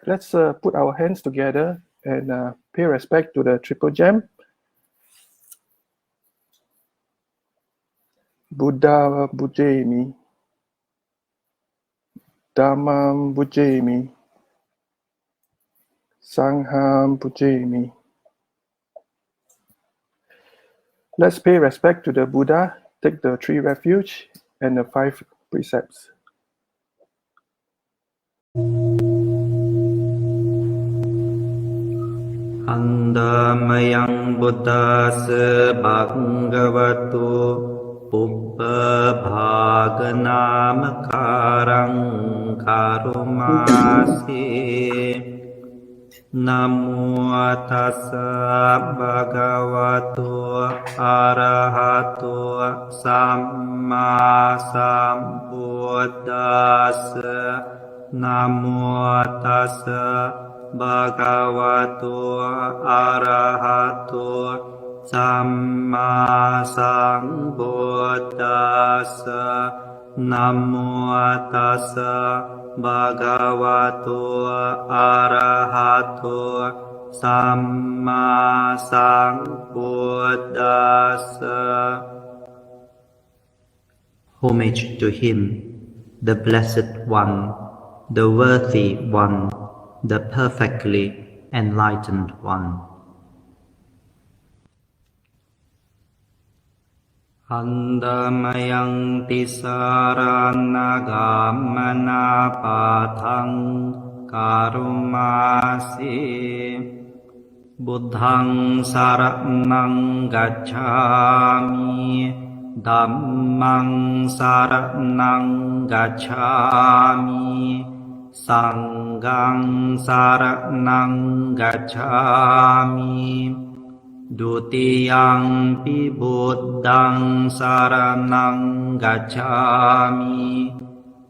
Let's put our hands together and pay respect to the triple gem. Buddha Bujemi, Dhammam Bujemi, Sangham Bujemi. Let's pay respect to the Buddha, take the 3 refuge and the 5 precepts. Andamayang Buddhassa Bhagavatu Pubbha Bhaganamakarang Karumasi Namo Tassa Bhagavato Arahato Samma Sambuddhassa Namo Tassa Bhagavato Arahato Samma Sambuddhassa Namo Tassa Bhagavato Arahato Samma Sambuddhassa. Homage to him, the Blessed One, the Worthy One, the perfectly enlightened one. Andamayang tisaranagamana pathang karumasi Buddhang saranang gacchami Dhammang saranang gacchami Sanghang saranang gacchami Dutiyang pi Buddhang saranang gacchami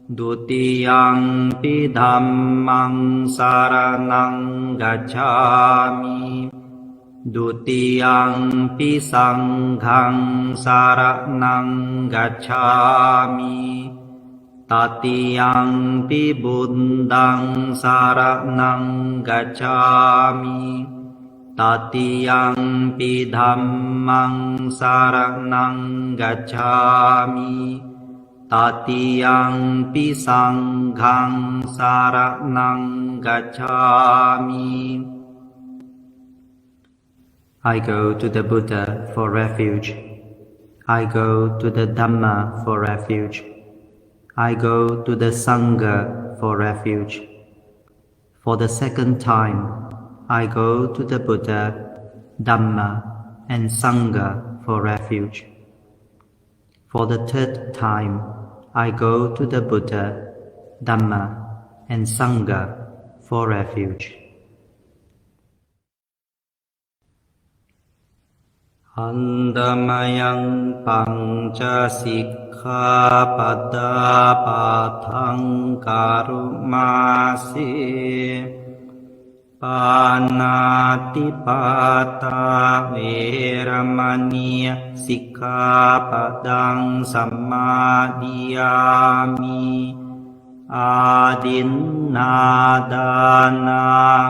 Dutiyang pi Dhammang saranang gacchami Dutiyang pi Sanghang saranang gacchami Tatiyang pi Buddhang saranang gacchami Tatiyang pi Dhammang saranang gacchami Tatiyang pi Sanghang saranang gacchami. I go to the Buddha for refuge. I go to the Dhamma for refuge. I go to the Sangha for refuge. For the second time, I go to the Buddha, Dhamma, and Sangha for refuge. For the third time, I go to the Buddha, Dhamma, and Sangha for refuge. Andamayang Panca Sikkhapada Pathang Karumasi Panatipata Veramani Sikkhapadang Sammadiyami Adinnādāna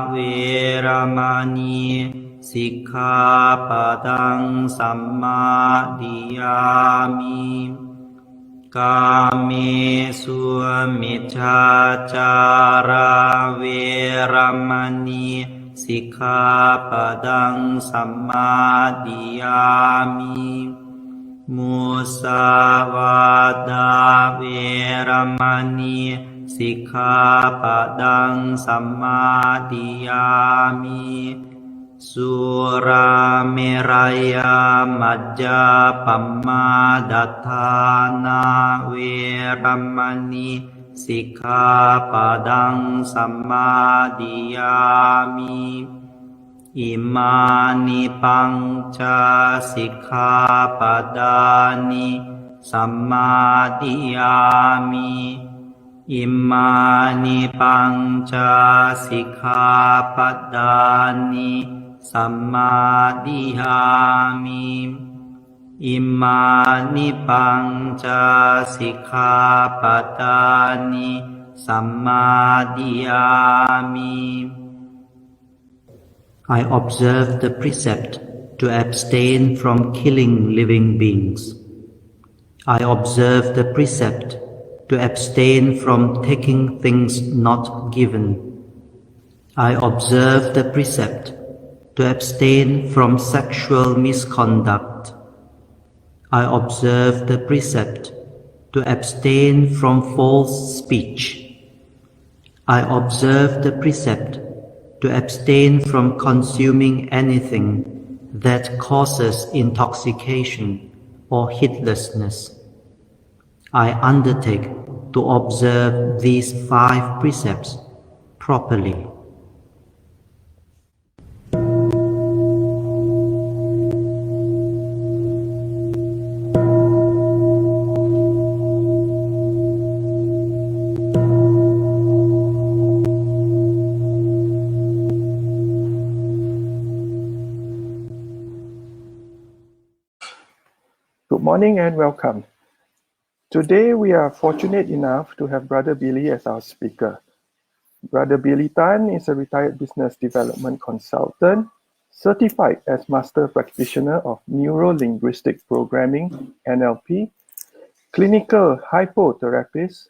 Veramani Sikkhapadang sammadiyami Kamesu miccacara veramani Sikkhapadang sammadiyami Musavada veramani Sikkhapadang sammadiyami Surameraya Majjapammadatthana Veramani Sikkhapadang Sammadiyami Imani Panca Sikkhapadani Sammadiyami Imani Panca Sikkhapadani Sammadiyami Imani Panca Sikkhapadani sammadhiyami. I observe the precept to abstain from killing living beings. I observe the precept to abstain from taking things not given. I observe the precept to abstain from sexual misconduct. I observe the precept to abstain from false speech. I observe the precept to abstain from consuming anything that causes intoxication or heedlessness. I undertake to observe these 5 precepts properly. Good morning and welcome. Today we are fortunate enough to have Brother Billy as our speaker. Brother Billy Tan is a retired business development consultant, certified as Master Practitioner of Neuro-Linguistic Programming, NLP, clinical hypnotherapist,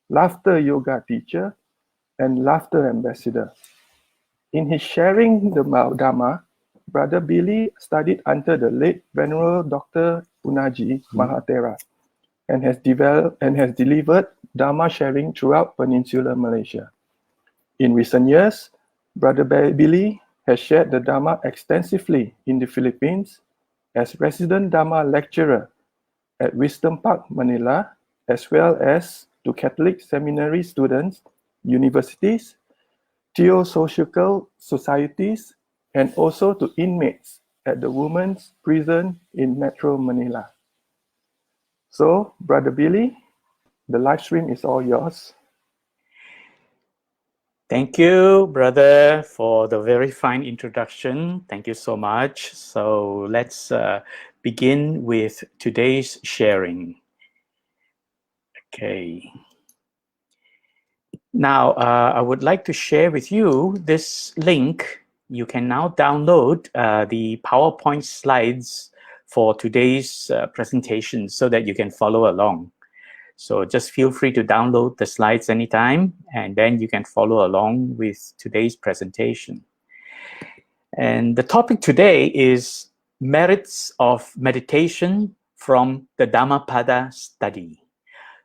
laughter yoga teacher, and laughter ambassador. In his sharing the Dhamma, Brother Billy studied under the late Venerable Dr. Unaji Mahathera and has delivered Dhamma sharing throughout Peninsular Malaysia. In recent years, Brother Billy has shared the Dhamma extensively in the Philippines as resident Dhamma lecturer at Wisdom Park, Manila, as well as to Catholic seminary students, universities, theosophical societies, and also to inmates at the women's prison in Metro Manila. So, Brother Billy, the live stream is all yours. Thank you, brother, for the very fine introduction. Thank you so much. So let's begin with today's sharing. Okay. Now, I would like to share with you this link. You can now download the PowerPoint slides for today's presentation so that you can follow along. So just feel free to download the slides anytime, and then you can follow along with today's presentation. And the topic today is merits of meditation from the Dhammapada study.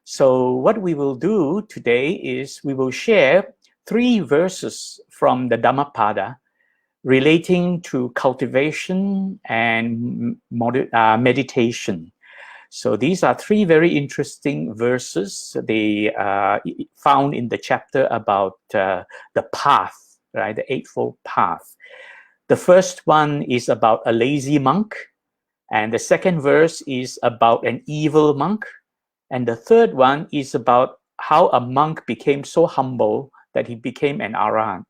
So what we will do today is we will share 3 verses from the Dhammapada relating to cultivation and meditation. So these are 3 very interesting verses. They are found in the chapter about the path, right? The Eightfold Path. The first one is about a lazy monk, and the second verse is about an evil monk, and the third one is about how a monk became so humble that he became an arahant.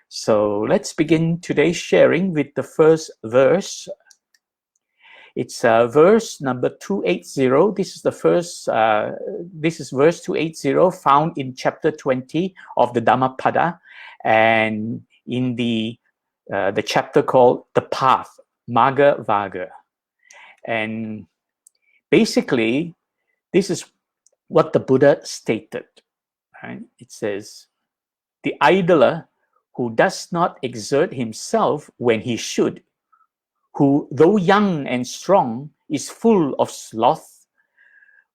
So let's begin today's sharing with the first verse. It's verse number 280. This is the first. This is verse 280, found in chapter 20 of the Dhammapada, and in the chapter called the Path, Magga Vaga. And basically, this is what the Buddha stated. Right? It says, "The idler who does not exert himself when he should, who, though young and strong, is full of sloth,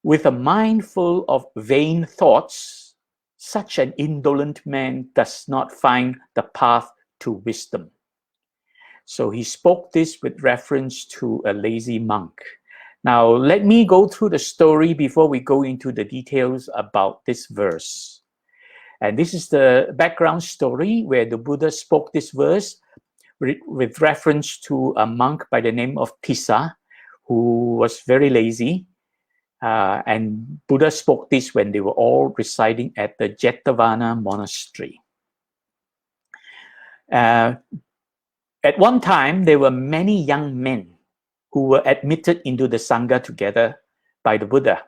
with a mind full of vain thoughts, such an indolent man does not find the path to wisdom." So he spoke this with reference to a lazy monk. Now, let me go through the story before we go into the details about this verse. And this is the background story where the Buddha spoke this verse with reference to a monk by the name of Tissa, who was very lazy. And Buddha spoke this when they were all residing at the Jetavana monastery. At one time, there were many young men who were admitted into the Sangha together by the Buddha.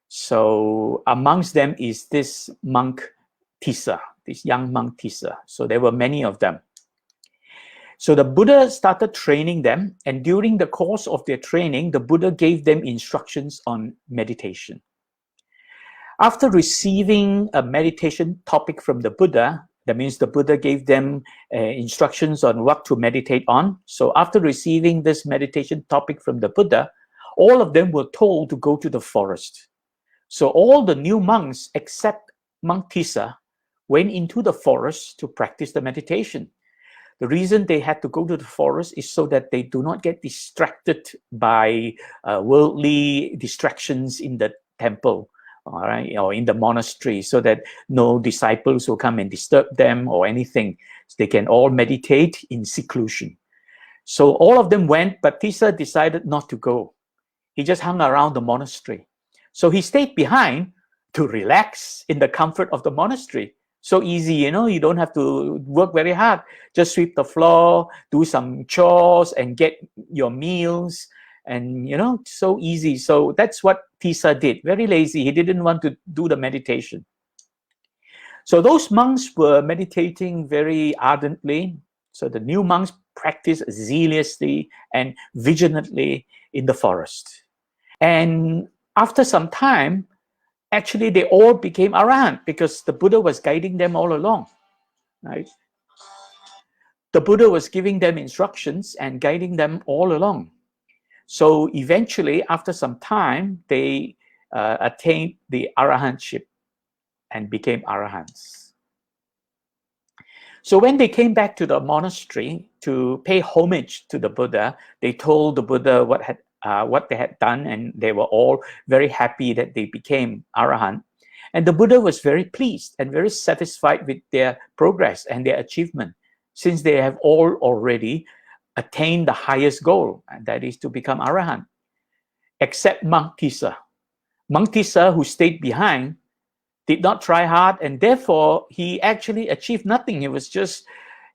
So amongst them is this monk Tissa, this young monk Tissa. So there were many of them. So the Buddha started training them, and during the course of their training, the Buddha gave them instructions on meditation. After receiving a meditation topic from the Buddha, that means the Buddha gave them instructions on what to meditate on. So after receiving this meditation topic from the Buddha, all of them were told to go to the forest. So all the new monks, except monk Tissa, went into the forest to practice the meditation. The reason they had to go to the forest is so that they do not get distracted by worldly distractions in the temple, all right, or in the monastery, so that no disciples will come and disturb them or anything. So they can all meditate in seclusion. So all of them went, but Tissa decided not to go. He just hung around the monastery. So he stayed behind to relax in the comfort of the monastery. So easy, you know, you don't have to work very hard. Just sweep the floor, do some chores, and get your meals. And, you know, so easy. So that's what Tissa did. Very lazy. He didn't want to do the meditation. So those monks were meditating very ardently. So the new monks practiced zealously and vigilantly in the forest. And after some time, actually, they all became arahant because the Buddha was guiding them all along, right? The Buddha was giving them instructions and guiding them all along. So eventually, after some time, they attained the arahantship and became arahants. So when they came back to the monastery to pay homage to the Buddha, they told the Buddha what they had done, and they were all very happy that they became arahant. And the Buddha was very pleased and very satisfied with their progress and their achievement, since they have all already attained the highest goal, and that is to become arahant, except monk Tissa. Monk Tissa, who stayed behind, did not try hard, and therefore he actually achieved nothing. He was just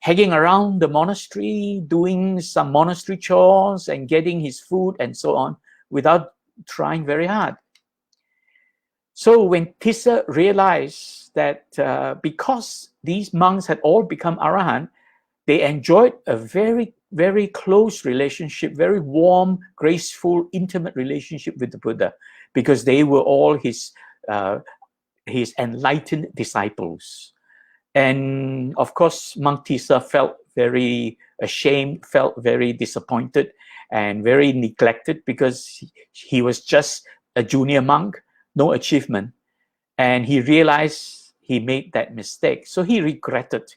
hanging around the monastery, doing some monastery chores and getting his food and so on without trying very hard. So when Tissa realized that because these monks had all become arahant, they enjoyed a very, very close relationship, very warm, graceful, intimate relationship with the Buddha, because they were all his enlightened disciples. And of course, monk Tissa felt very ashamed, felt very disappointed and very neglected, because he was just a junior monk, no achievement. And he realized he made that mistake. So he regretted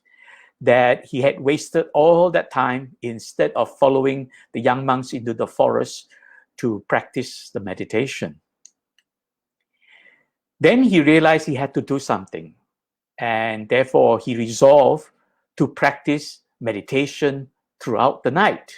that he had wasted all that time instead of following the young monks into the forest to practice the meditation. Then he realized he had to do something. And therefore, he resolved to practice meditation throughout the night.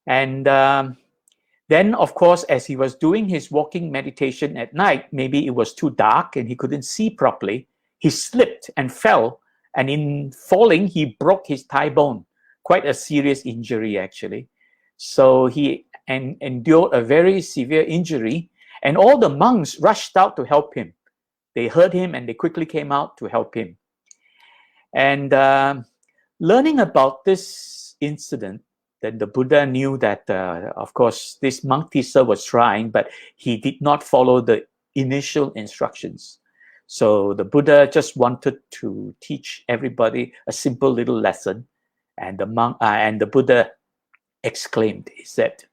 And then, of course, as he was doing his walking meditation at night, maybe it was too dark and he couldn't see properly, he slipped and fell. And in falling, he broke his thigh bone, quite a serious injury, actually. So he endured a very severe injury, and all the monks rushed out to help him. They heard him and they quickly came out to help him. And learning about this incident, then the Buddha knew that, of course, this monk Tissa was trying, but he did not follow the initial instructions. So the Buddha just wanted to teach everybody a simple little lesson. And the Buddha exclaimed, he said,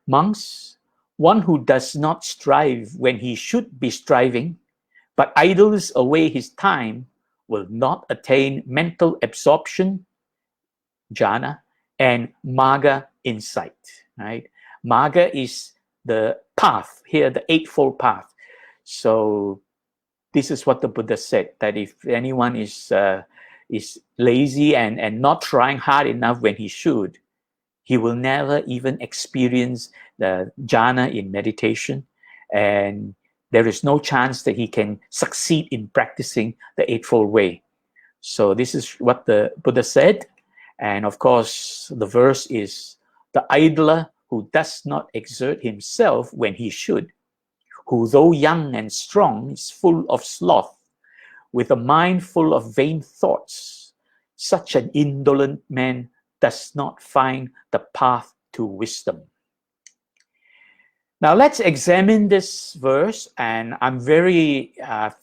"Monks, one who does not strive when he should be striving, but idles away his time, will not attain mental absorption, jhana, and magga, insight." Right? Magga is the path, here the eightfold path. So this is what the Buddha said, that if anyone is lazy and not trying hard enough when he should, he will never even experience the jhana in meditation, and there is no chance that he can succeed in practicing the Eightfold Way. So this is what the Buddha said. And of course, the verse is, "The idler who does not exert himself when he should, who though young and strong is full of sloth, with a mind full of vain thoughts, such an indolent man does not find the path to wisdom. Now let's examine this verse, and I'm very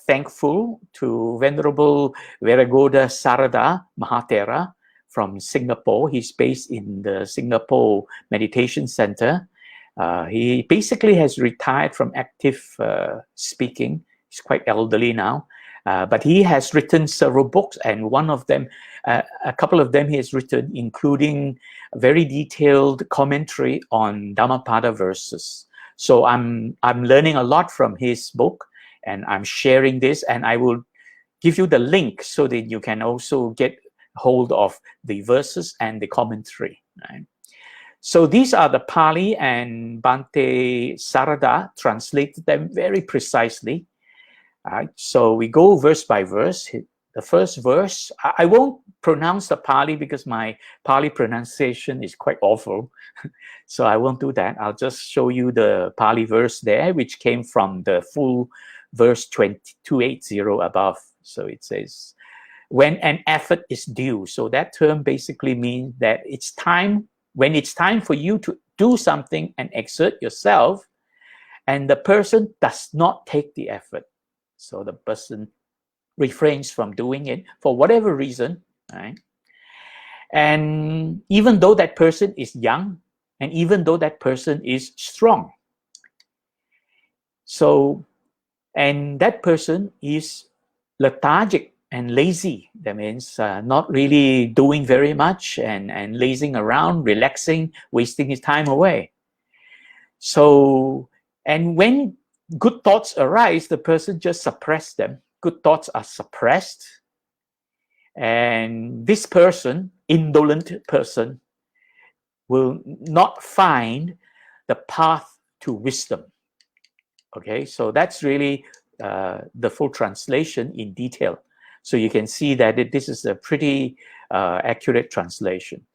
thankful to Venerable Veragoda Sarada Mahathera from Singapore. He's based in the Singapore Meditation Center. He basically has retired from active speaking. He's quite elderly now, but he has written several books, and one of them, a couple of them he has written, including a very detailed commentary on Dhammapada verses. So I'm learning a lot from his book, and I'm sharing this, and I will give you the link so that you can also get hold of the verses and the commentary. Right? So these are the Pali, and Bhante Sarada translated them very precisely. Right? So we go verse by verse. The first verse, I won't pronounce the Pali because my Pali pronunciation is quite awful. So I won't do that. I'll just show you the Pali verse there, which came from the full verse 280 above. So it says, when an effort is due. So that term basically means that it's time, when it's time for you to do something and exert yourself, and the person does not take the effort. So the person refrains from doing it for whatever reason, right? And even though that person is young, and even though that person is strong, so, and that person is lethargic and lazy. That means not really doing very much, and lazing around, relaxing, wasting his time away. So, and when good thoughts arise, the person just suppresses them. Good thoughts are suppressed, and this person, indolent person, will not find the path to wisdom. Okay, so that's really the full translation in detail. So you can see that this is a pretty accurate translation.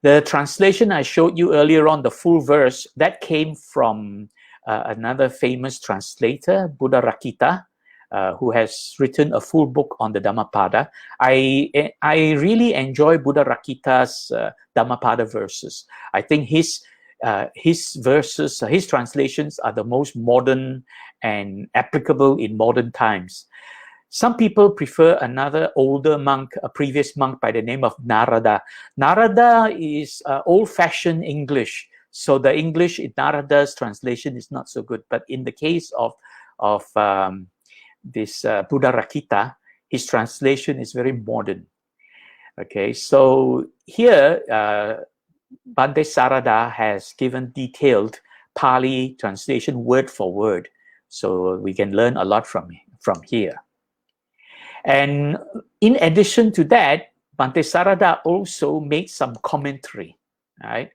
The translation I showed you earlier on, the full verse, that came from another famous translator, Buddha Rakita, who has written a full book on the Dhammapada. I really enjoy Buddha Rakita's Dhammapada verses. I think his verses, his translations are the most modern and applicable in modern times. Some people prefer another older monk, a previous monk by the name of Narada. Narada is old-fashioned English, so the English in Narada's translation is not so good. But in the case of this Buddha Rakita, his translation is very modern. Okay, so here Bhante Sarada has given detailed Pali translation word for word, so we can learn a lot from here. And in addition to that, Bhante Sarada also made some commentary. Right?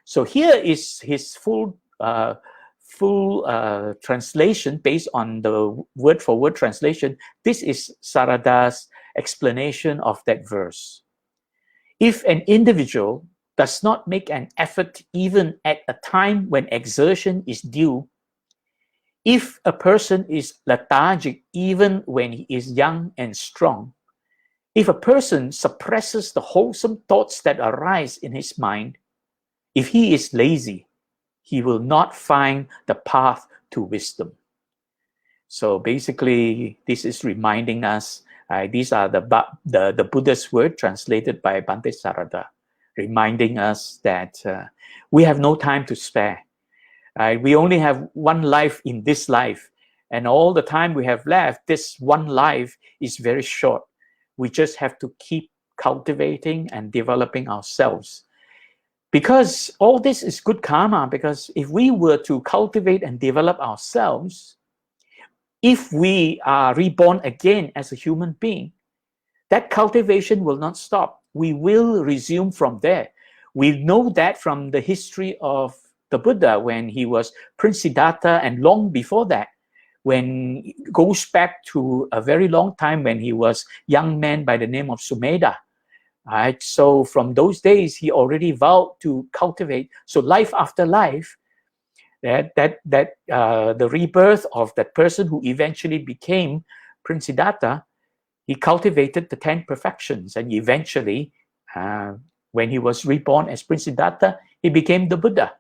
So here is his full translation based on the word for word translation. This is Sarada's explanation of that verse. If an individual does not make an effort even at a time when exertion is due, if a person is lethargic even when he is young and strong, if a person suppresses the wholesome thoughts that arise in his mind, if he is lazy, he will not find the path to wisdom. So basically, this is reminding us, these are the Buddha's word translated by Bhante Sarada, reminding us that we have no time to spare. We only have one life in this life, and all the time we have left, this one life is very short. We just have to keep cultivating and developing ourselves. Because all this is good karma, because if we were to cultivate and develop ourselves, if we are reborn again as a human being, that cultivation will not stop. We will resume from there. We know that from the history of the Buddha when he was Prince Siddhartha, and long before that, when it goes back to a very long time when he was a young man by the name of Sumedha. Right? So from those days, he already vowed to cultivate. So life after life, the rebirth of that person who eventually became Prince Siddhartha, He cultivated the 10 perfections, and eventually, when he was reborn as Prince Siddhartha, he became the Buddha.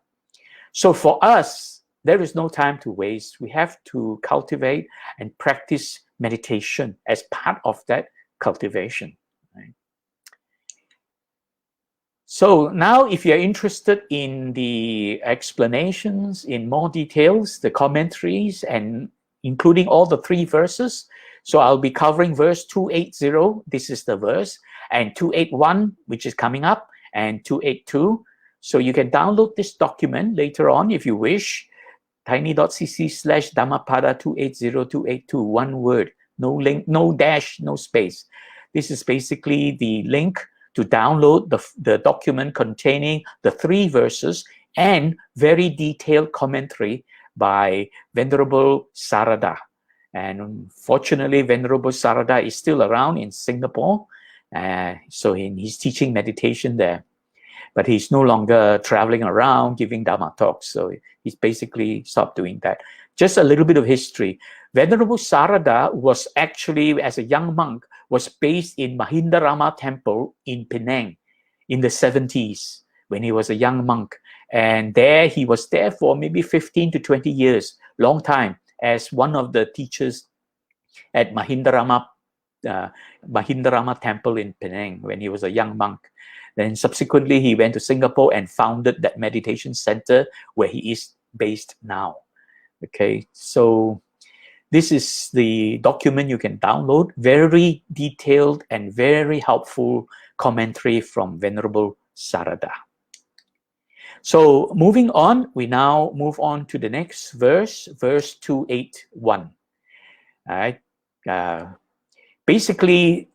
So for us, there is no time to waste. We have to cultivate and practice meditation as part of that cultivation. Right? So now, if you're interested in the explanations in more details, the commentaries, and including all the 3 verses, so I'll be covering verse 280, this is the verse, and 281, which is coming up, and 282. So you can download this document later on if you wish, tiny.cc/Dhammapada 280-282, one word, no link, no dash, no space. This is basically the link to download the document containing the 3 verses and very detailed commentary by Venerable Sarada. And fortunately, Venerable Sarada is still around in Singapore. So he's teaching meditation there. But he's no longer traveling around giving Dhamma talks. So he's basically stopped doing that. Just a little bit of history. Venerable Sarada was actually, as a young monk, was based in Mahindarama Temple in Penang in the 70s when he was a young monk. And there he was there for maybe 15 to 20 years, long time, as one of the teachers at Mahindarama Temple in Penang when he was a young monk. Then subsequently, he went to Singapore and founded that meditation center where he is based now. Okay, so this is the document you can download. Very detailed and very helpful commentary from Venerable Sarada. So moving on, we now move on to the next verse, verse 281. All right. Basically,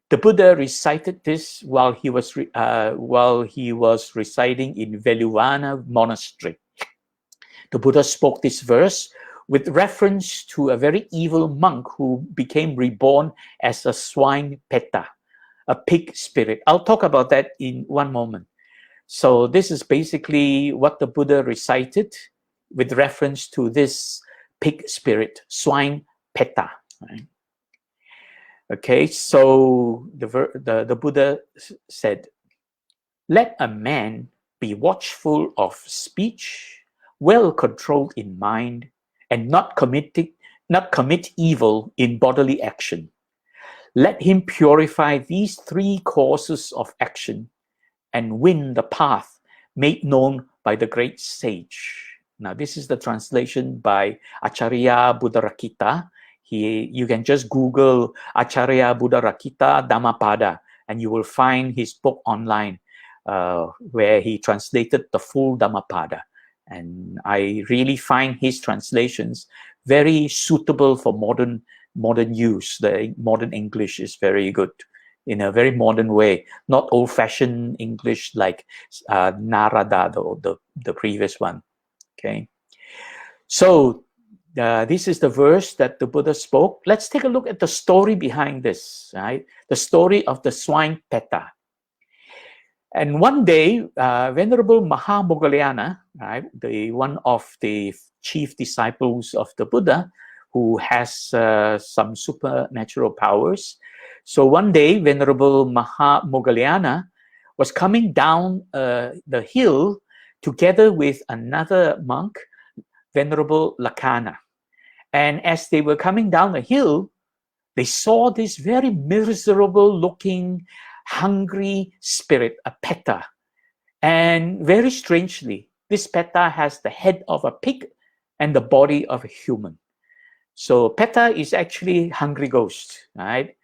the Buddha recited this while he was residing in Veluvana Monastery. The Buddha spoke this verse with reference to a very evil monk who became reborn as a swine peta, a pig spirit. I'll talk about that in one moment. So this is basically what the Buddha recited with reference to this pig spirit, swine peta. Right? Okay, so the Buddha said, "Let a man be watchful of speech, well controlled in mind, and not commit evil in bodily action. Let him purify these 3 causes of action and win the path made known by the great sage." Now, this is the translation by Acharya Buddharakkhita. You can just Google Acharya Buddharakkhita Dhammapada, and you will find his book online where he translated the full Dhammapada. And I really find his translations very suitable for modern use. The modern English is very good in a very modern way, not old-fashioned English like Narada, the previous one. Okay, so this is the verse that the Buddha spoke. Let's take a look at the story behind this, right? The story of the swine peta. And one day, Venerable Mahamoggallana, right, one of the chief disciples of the Buddha, who has some supernatural powers. So one day, Venerable Mahamoggallana was coming down the hill together with another monk, Venerable Lakkhana. And as they were coming down the hill, they saw this very miserable-looking, hungry spirit, a peta. And very strangely, this peta has the head of a pig and the body of a human. So peta is actually hungry ghost, right?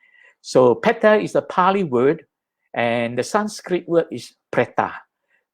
So peta is a Pali word, and the Sanskrit word is preta.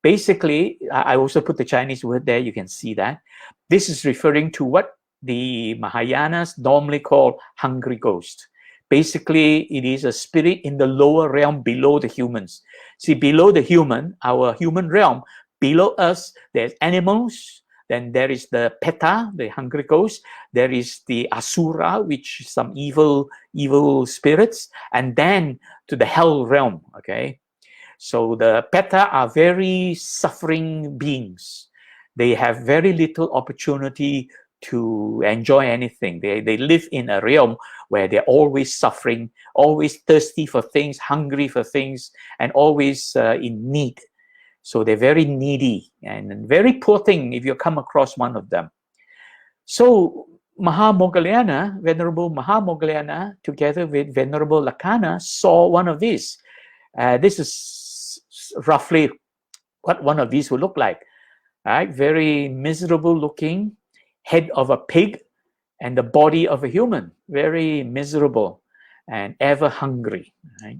Basically, I also put the Chinese word there, you can see that. This is referring to what the Mahayanas normally call hungry ghost. Basically, it is a spirit in the lower realm below the humans. See, below the human, our human realm, below us, there's animals, then there is the peta, the hungry ghost, there is the asura, which is some evil spirits, and then to the hell realm, okay? So the peta are very suffering beings. They have very little opportunity to enjoy anything. They live in a realm where they're always suffering, always thirsty for things, hungry for things, and always in need. So they're very needy and very poor thing if you come across one of them. So Mahamoggallana, Venerable Mahamoggallana, together with Venerable Lakkhana, saw one of these. This is roughly what one of these would look like. Right? Very miserable looking, head of a pig and the body of a human. Very miserable and ever hungry. Right?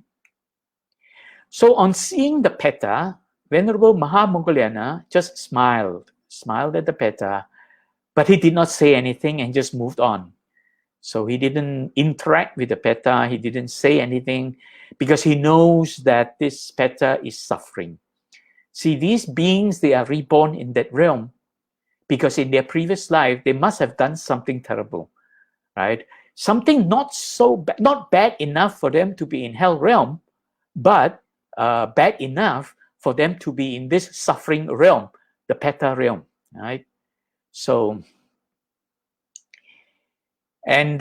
So on seeing the peta, Venerable Mahamoggallana just smiled at the peta, but he did not say anything and just moved on. So he didn't interact with the peta, he didn't say anything, because he knows that this peta is suffering. See, these beings, they are reborn in that realm because in their previous life, they must have done something terrible, right? Something not bad enough for them to be in hell realm, but bad enough for them to be in this suffering realm, the peta realm, right? So, and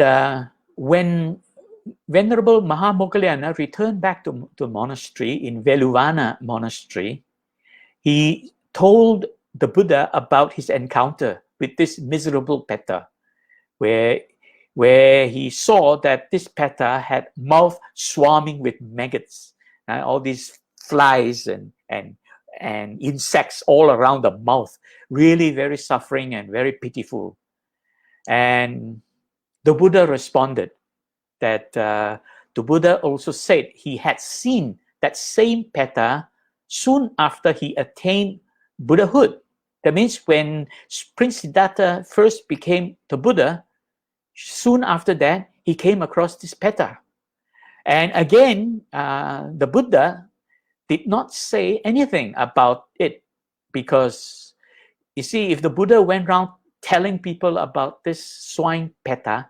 when Venerable Mahamoggallana returned back to monastery in Veluvana monastery, he told the Buddha about his encounter with this miserable peta, where he saw that this peta had mouth swarming with maggots, all these flies and insects all around the mouth, really very suffering and very pitiful. And the Buddha responded that the Buddha also said he had seen that same peta soon after he attained Buddhahood. That means when Prince Siddhartha first became the Buddha, soon after that, he came across this peta. And again, the Buddha did not say anything about it, because you see, if the Buddha went around telling people about this swine peta,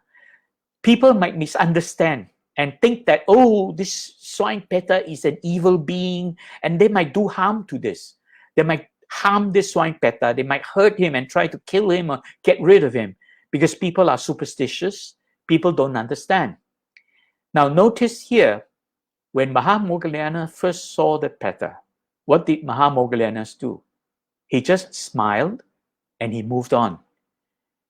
people might misunderstand and think that, oh, this swine peta is an evil being, and they might do harm to this. They might harm this swine peta. They might hurt him and try to kill him or get rid of him, because people are superstitious. People don't understand. Now, notice here, when Mahamoggallana first saw the peta, what did Mahamoggallana do? He just smiled and he moved on.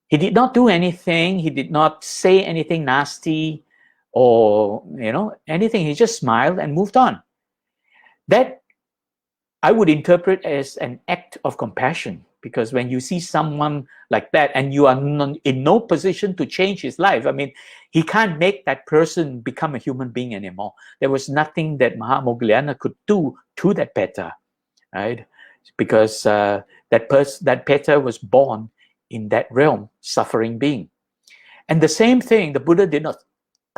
He did not do anything. He did not say anything nasty or, anything. He just smiled and moved on. That I would interpret as an act of compassion, because when you see someone like that and you are in no position to change his life, I mean, he can't make that person become a human being anymore. There was nothing that Mahamoggallana could do to that peta, right? Because that peta was born in that realm, suffering being. And the same thing, the Buddha did not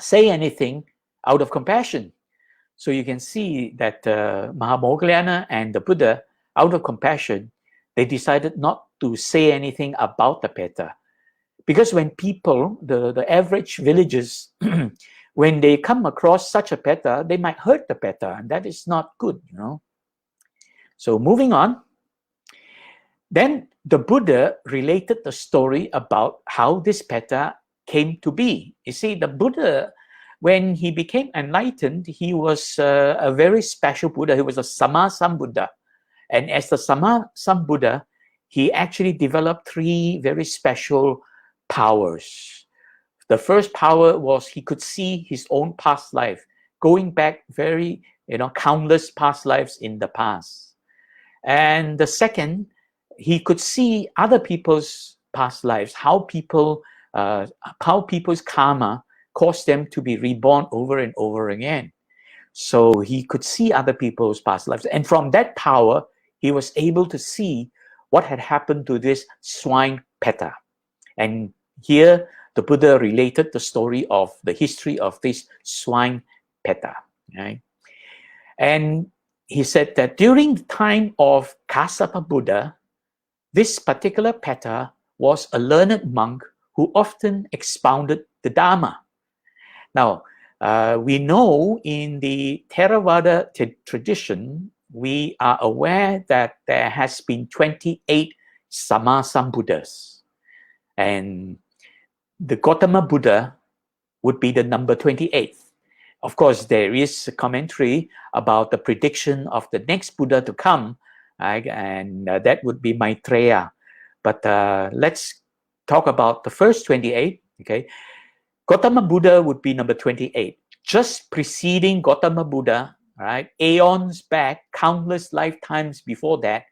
say anything out of compassion. So you can see that Mahamoggallana and the Buddha, out of compassion, they decided not to say anything about the peta. Because when people, the average villagers, when they come across such a peta, they might hurt the peta, and that is not good, So moving on, then the Buddha related the story about how this peta came to be. You see, the Buddha, when he became enlightened, he was a very special Buddha. He was a Sammasambuddha. And as the Sammasambuddha, he actually developed 3 very special powers. The first power was he could see his own past life, going back very, countless past lives in the past. And the second, he could see other people's past lives, how people's karma caused them to be reborn over and over again. So he could see other people's past lives. And from that power, he was able to see what had happened to this swine peta. And here, the Buddha related the story of the history of this swine peta. Right? And he said that during the time of Kassapa Buddha, this particular peta was a learned monk who often expounded the Dhamma. Now, we know in the Theravada tradition, we are aware that there has been 28 Sammasambuddhas. And the Gautama Buddha would be the number 28th. Of course, there is a commentary about the prediction of the next Buddha to come, right? And that would be Maitreya. But let's talk about the first 28, okay? Gautama Buddha would be number 28. Just preceding Gautama Buddha, right, aeons back, countless lifetimes before that,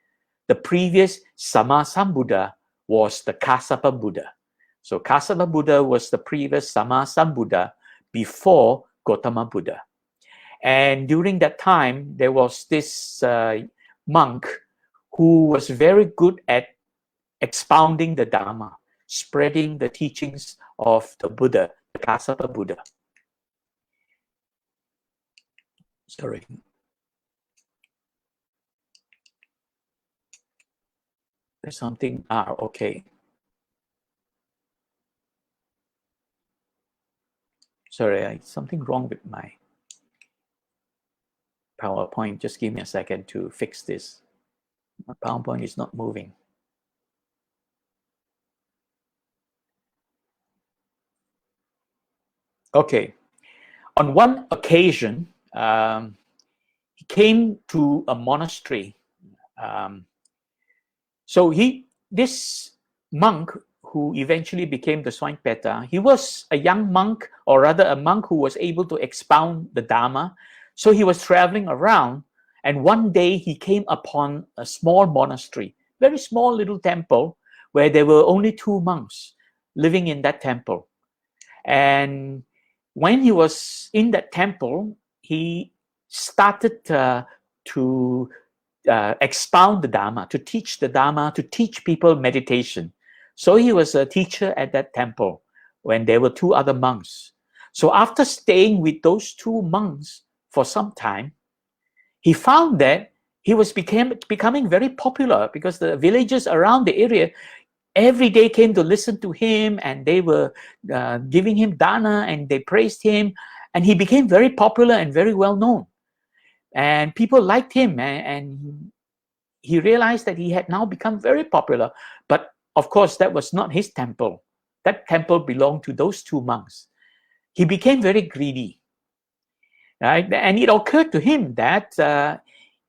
the previous Sammasambuddha was the Kassapa Buddha. So Kassapa Buddha was the previous Sammasambuddha before Gautama Buddha. And during that time, there was this monk who was very good at expounding the Dhamma, spreading the teachings of the Buddha, the Kassapa Buddha. Sorry. There's something, okay. Sorry, something wrong with my PowerPoint. Just give me a second to fix this. My PowerPoint is not moving. Okay. On one occasion, he came to a monastery. So this monk who eventually became the Swampeta, he was a young monk, or rather a monk who was able to expound the Dhamma. So he was traveling around, and one day he came upon a small monastery, very small little temple, where there were only 2 monks living in that temple. And when he was in that temple, he started to expound the Dhamma, to teach the Dhamma, to teach people meditation. So he was a teacher at that temple when there were 2 other monks. So after staying with those 2 monks for some time, he found that he was becoming very popular, because the villagers around the area every day came to listen to him, and they were giving him dana, and they praised him, and he became very popular and very well known. And people liked him, and he realized that he had now become very popular. But of course, that was not his temple. That temple belonged to those 2 monks. He became very greedy, right? And it occurred to him that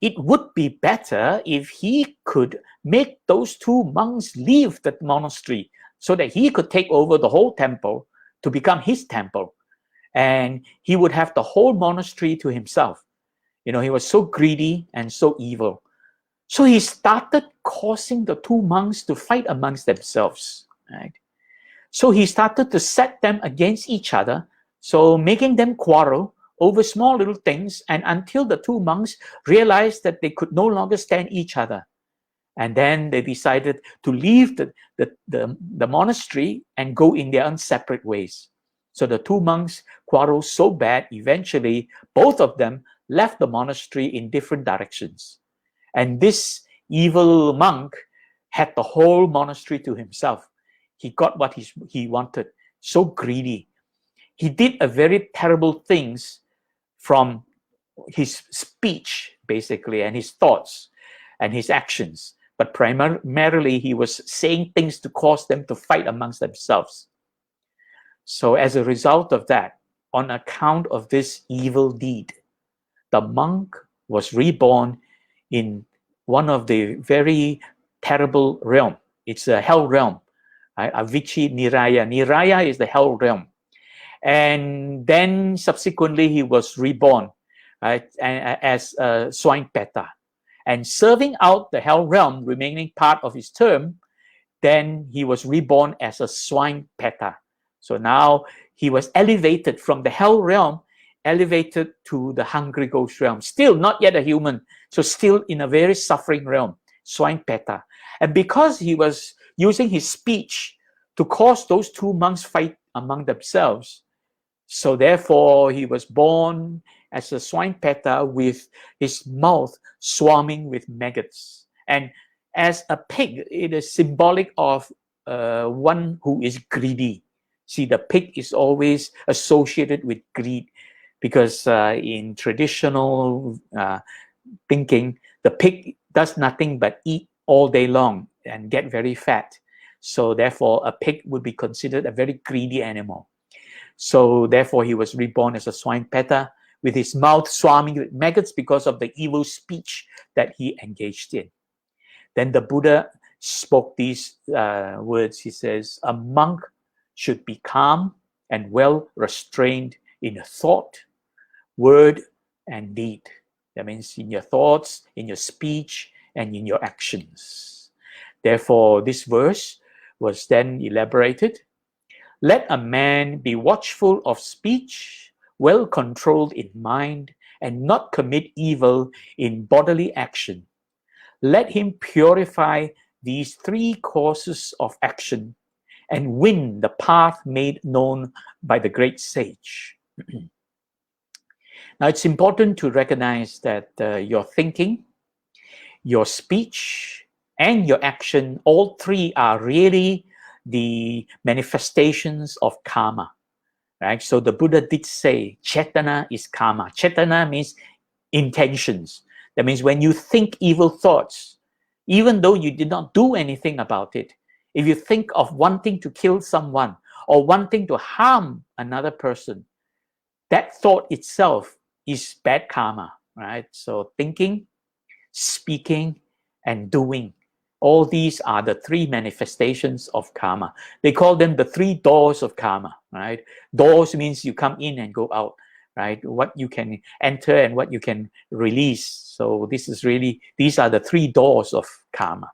it would be better if he could make those 2 monks leave the monastery, so that he could take over the whole temple to become his temple. And he would have the whole monastery to himself. You know, he was so greedy and so evil. So he started causing the 2 monks to fight amongst themselves, right? So he started to set them against each other, so making them quarrel over small little things, and until the 2 monks realized that they could no longer stand each other. And then they decided to leave the monastery and go in their own separate ways. So the 2 monks quarreled so bad, eventually both of them left the monastery in different directions. And this evil monk had the whole monastery to himself. He got what he wanted, so greedy. He did a very terrible things from his speech, basically, and his thoughts and his actions. But primarily, he was saying things to cause them to fight amongst themselves. So as a result of that, on account of this evil deed, the monk was reborn in one of the very terrible realm. It's a hell realm, right? Avicii Niraya. Niraya is the hell realm. And then subsequently he was reborn, right, as Swampeta. And serving out the hell realm, remaining part of his term, then he was reborn as a Swampeta. So now he was elevated from the hell realm, elevated to the hungry ghost realm. Still not yet a human, so still in a very suffering realm, Swampeta. And because he was using his speech to cause those 2 monks fight among themselves, so therefore he was born as a Swampeta with his mouth swarming with maggots. And as a pig, it is symbolic of one who is greedy. See, the pig is always associated with greed, because in traditional thinking, the pig does nothing but eat all day long and get very fat. So therefore, a pig would be considered a very greedy animal. So therefore, he was reborn as a swine petter with his mouth swarming with maggots because of the evil speech that he engaged in. Then the Buddha spoke these words. He says, a monk should be calm and well restrained in thought, word, and deed. That means in your thoughts, in your speech, and in your actions. Therefore, this verse was then elaborated. Let a man be watchful of speech, well controlled in mind, and not commit evil in bodily action. Let him purify these three courses of action and win the path made known by the great sage. Now, it's important to recognize that your thinking, your speech, and your action, all three are really the manifestations of karma, right? So the Buddha did say, cetana is karma. Cetana means intentions. That means when you think evil thoughts, even though you did not do anything about it, if you think of wanting to kill someone or wanting to harm another person, that thought itself is bad karma, right? So thinking, speaking, and doing, all these are the three manifestations of karma. They call them the three doors of karma, right? Doors means you come in and go out, right? What you can enter and what you can release. So this is really, these are the three doors of karma.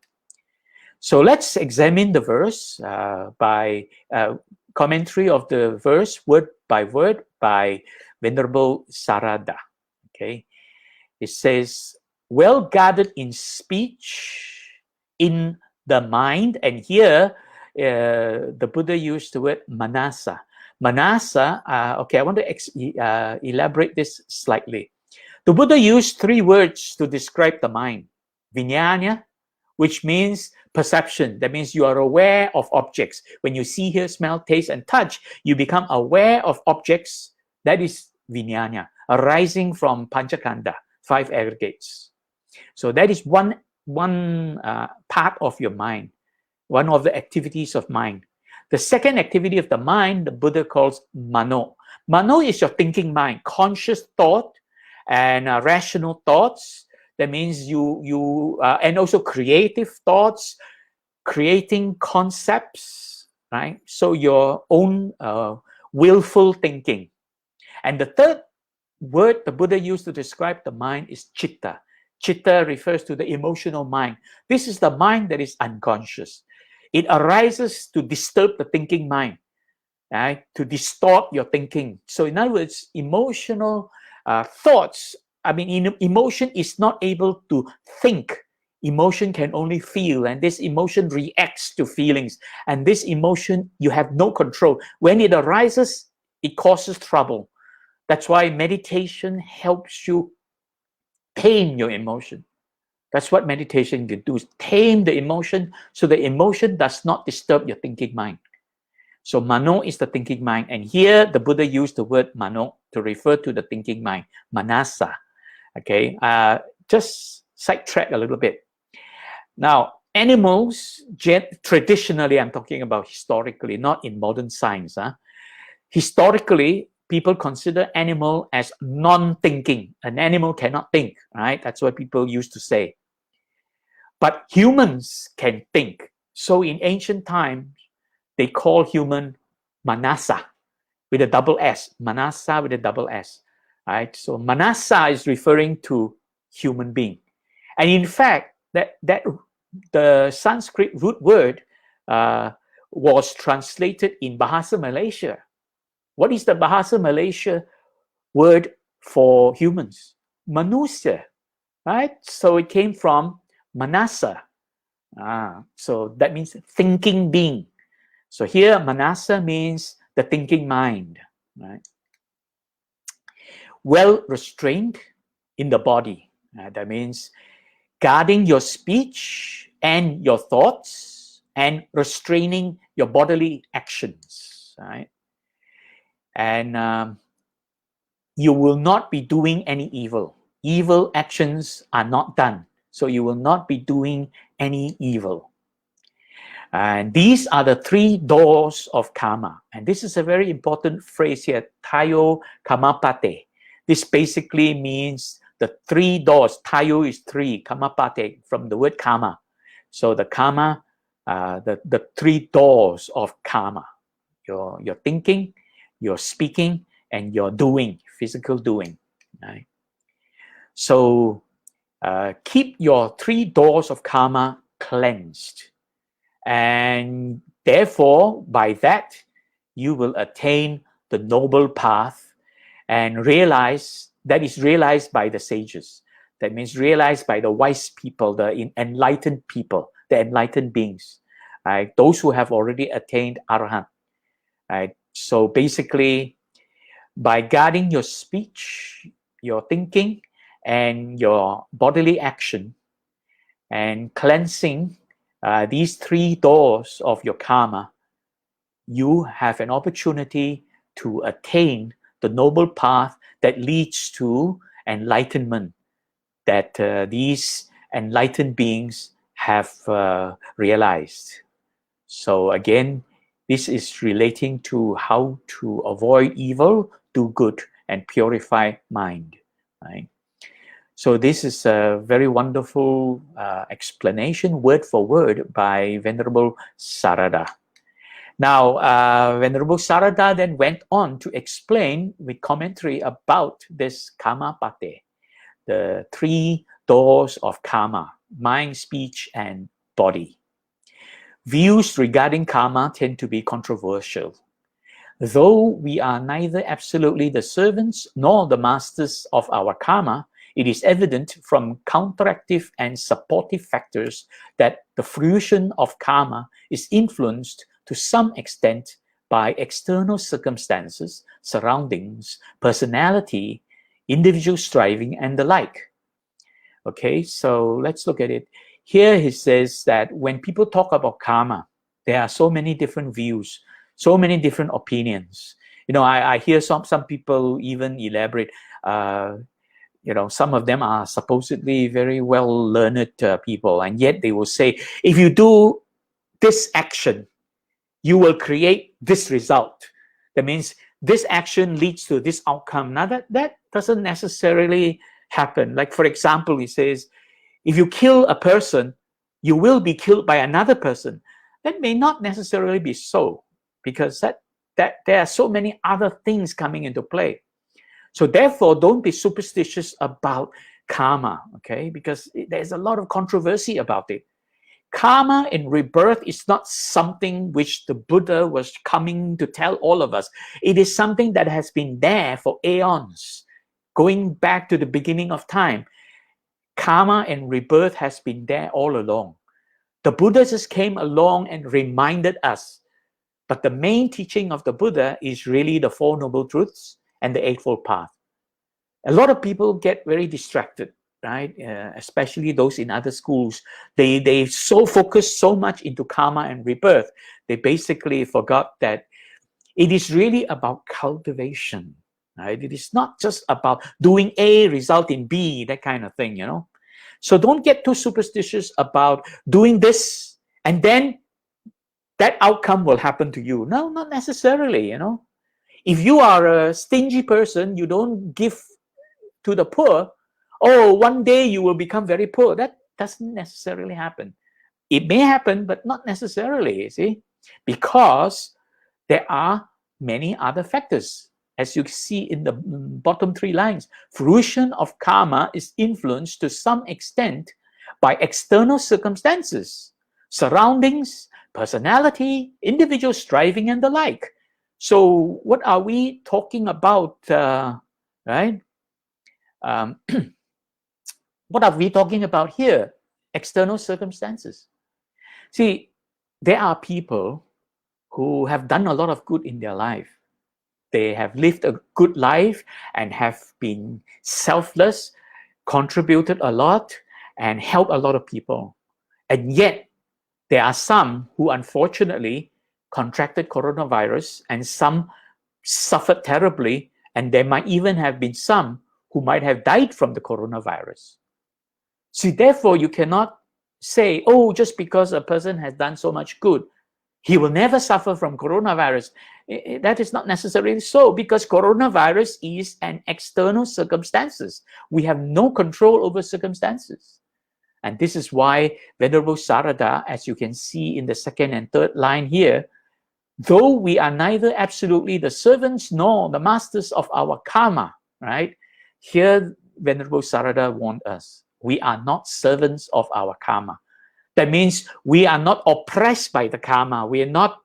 So let's examine the verse by commentary of the verse, word by word, by Venerable Sarada. Okay, it says, well guarded in speech, in the mind, and here the Buddha used the word manasa. Manasa, okay, I want to elaborate this slightly. The Buddha used three words to describe the mind. Vijnana, which means perception. That means you are aware of objects. When you see, hear, smell, taste, and touch, you become aware of objects. That is vijnana, arising from panchakanda, 5 aggregates. So that is one part of your mind, one of the activities of mind. The second activity of the mind, the Buddha calls mano. Mano is your thinking mind, conscious thought and rational thoughts. That means and also creative thoughts, creating concepts, right? So your own willful thinking. And the third word the Buddha used to describe the mind is chitta. Chitta refers to the emotional mind. This is the mind that is unconscious. It arises to disturb the thinking mind, right? To distort your thinking. So in other words, emotional thoughts, emotion is not able to think. Emotion can only feel, and this emotion reacts to feelings. And this emotion, you have no control. When it arises, it causes trouble. That's why meditation helps you tame your emotion. That's what meditation can do, is tame the emotion so the emotion does not disturb your thinking mind. So mano is the thinking mind. And here the Buddha used the word mano to refer to the thinking mind, manasa. Okay, just sidetrack a little bit. Now, animals, traditionally, I'm talking about historically, not in modern science. Historically, people consider animal as non-thinking. An animal cannot think, right? That's what people used to say. But humans can think. So in ancient times, they call human manasa with a double S. Manasa with a double S, right? So manasa is referring to human being. And in fact, that the Sanskrit root word was translated in Bahasa Malaysia. What is the Bahasa Malaysia word for humans? Manusia, right? So it came from manasa. So that means thinking being. So here manasa means the thinking mind, right? Well restrained in the body. That means guarding your speech and your thoughts and restraining your bodily actions, right? And you will not be doing any evil. Evil actions are not done. So you will not be doing any evil. And these are the 3 doors of karma. And this is a very important phrase here, Tayo Kamapate. This basically means the 3 doors. Tayo is 3, Kamapate, from the word karma. So the karma, the 3 doors of karma. Your thinking, your speaking, and your doing, physical doing. Right? So keep your 3 doors of karma cleansed. And therefore, by that, you will attain the noble path and realize, that is realized by the sages. That means realized by the wise people, the enlightened people, the enlightened beings, right? Those who have already attained Arahant. Right? So basically, by guarding your speech, your thinking, and your bodily action, and cleansing these 3 doors of your karma, you have an opportunity to attain the noble path that leads to enlightenment, that these enlightened beings have realized. So again, this is relating to how to avoid evil, do good, and purify mind. Right? So this is a very wonderful explanation, word for word, by Venerable Sarada. Now, Venerable Sarada then went on to explain with commentary about this Kamapate, the 3 doors of karma, mind, speech, and body. Views regarding karma tend to be controversial. Though we are neither absolutely the servants nor the masters of our karma, it is evident from counteractive and supportive factors that the fruition of karma is influenced to some extent by external circumstances, surroundings, personality, individual striving, and the like. Okay, so let's look at it. Here he says that when people talk about karma, there are so many different views, so many different opinions. You know, I hear some people even elaborate. You know, some of them are supposedly very well learned people, and yet they will say, if you do this action, you will create this result. That means this action leads to this outcome. Now that doesn't necessarily happen. Like, for example, he says, if you kill a person, you will be killed by another person. That may not necessarily be so, because that there are so many other things coming into play. So therefore, don't be superstitious about karma, okay? Because there's a lot of controversy about it. Karma in rebirth is not something which the Buddha was coming to tell all of us. It is something that has been there for aeons, going back to the beginning of time. Karma and rebirth has been there all along. The Buddha just came along and reminded us. But the main teaching of the Buddha is really the Four Noble Truths and the Eightfold Path. A lot of people get very distracted, right? Especially those in other schools. They so focus so much into karma and rebirth, they basically forgot that it is really about cultivation, right? It is not just about doing A, result in B, that kind of thing, you know? So don't get too superstitious about doing this and then that outcome will happen to you. No, not necessarily, you know? If you are a stingy person, you don't give to the poor, oh, one day you will become very poor. That doesn't necessarily happen. It may happen, but not necessarily, you see? Because there are many other factors. As you see in the bottom 3 lines, fruition of karma is influenced to some extent by external circumstances, surroundings, personality, individual striving, and the like. So what are we talking about, right? What are we talking about here? External circumstances. See, there are people who have done a lot of good in their life. They have lived a good life and have been selfless, contributed a lot, and helped a lot of people. And yet, there are some who unfortunately contracted coronavirus, and some suffered terribly, and there might even have been some who might have died from the coronavirus. See, therefore, you cannot say, oh, just because a person has done so much good, he will never suffer from coronavirus. That is not necessarily so, because coronavirus is an external circumstances. We have no control over circumstances. And this is why Venerable Sarada, as you can see in the second and third line here, though we are neither absolutely the servants nor the masters of our karma, right? Here, Venerable Sarada warned us, we are not servants of our karma. That means we are not oppressed by the karma. We are not,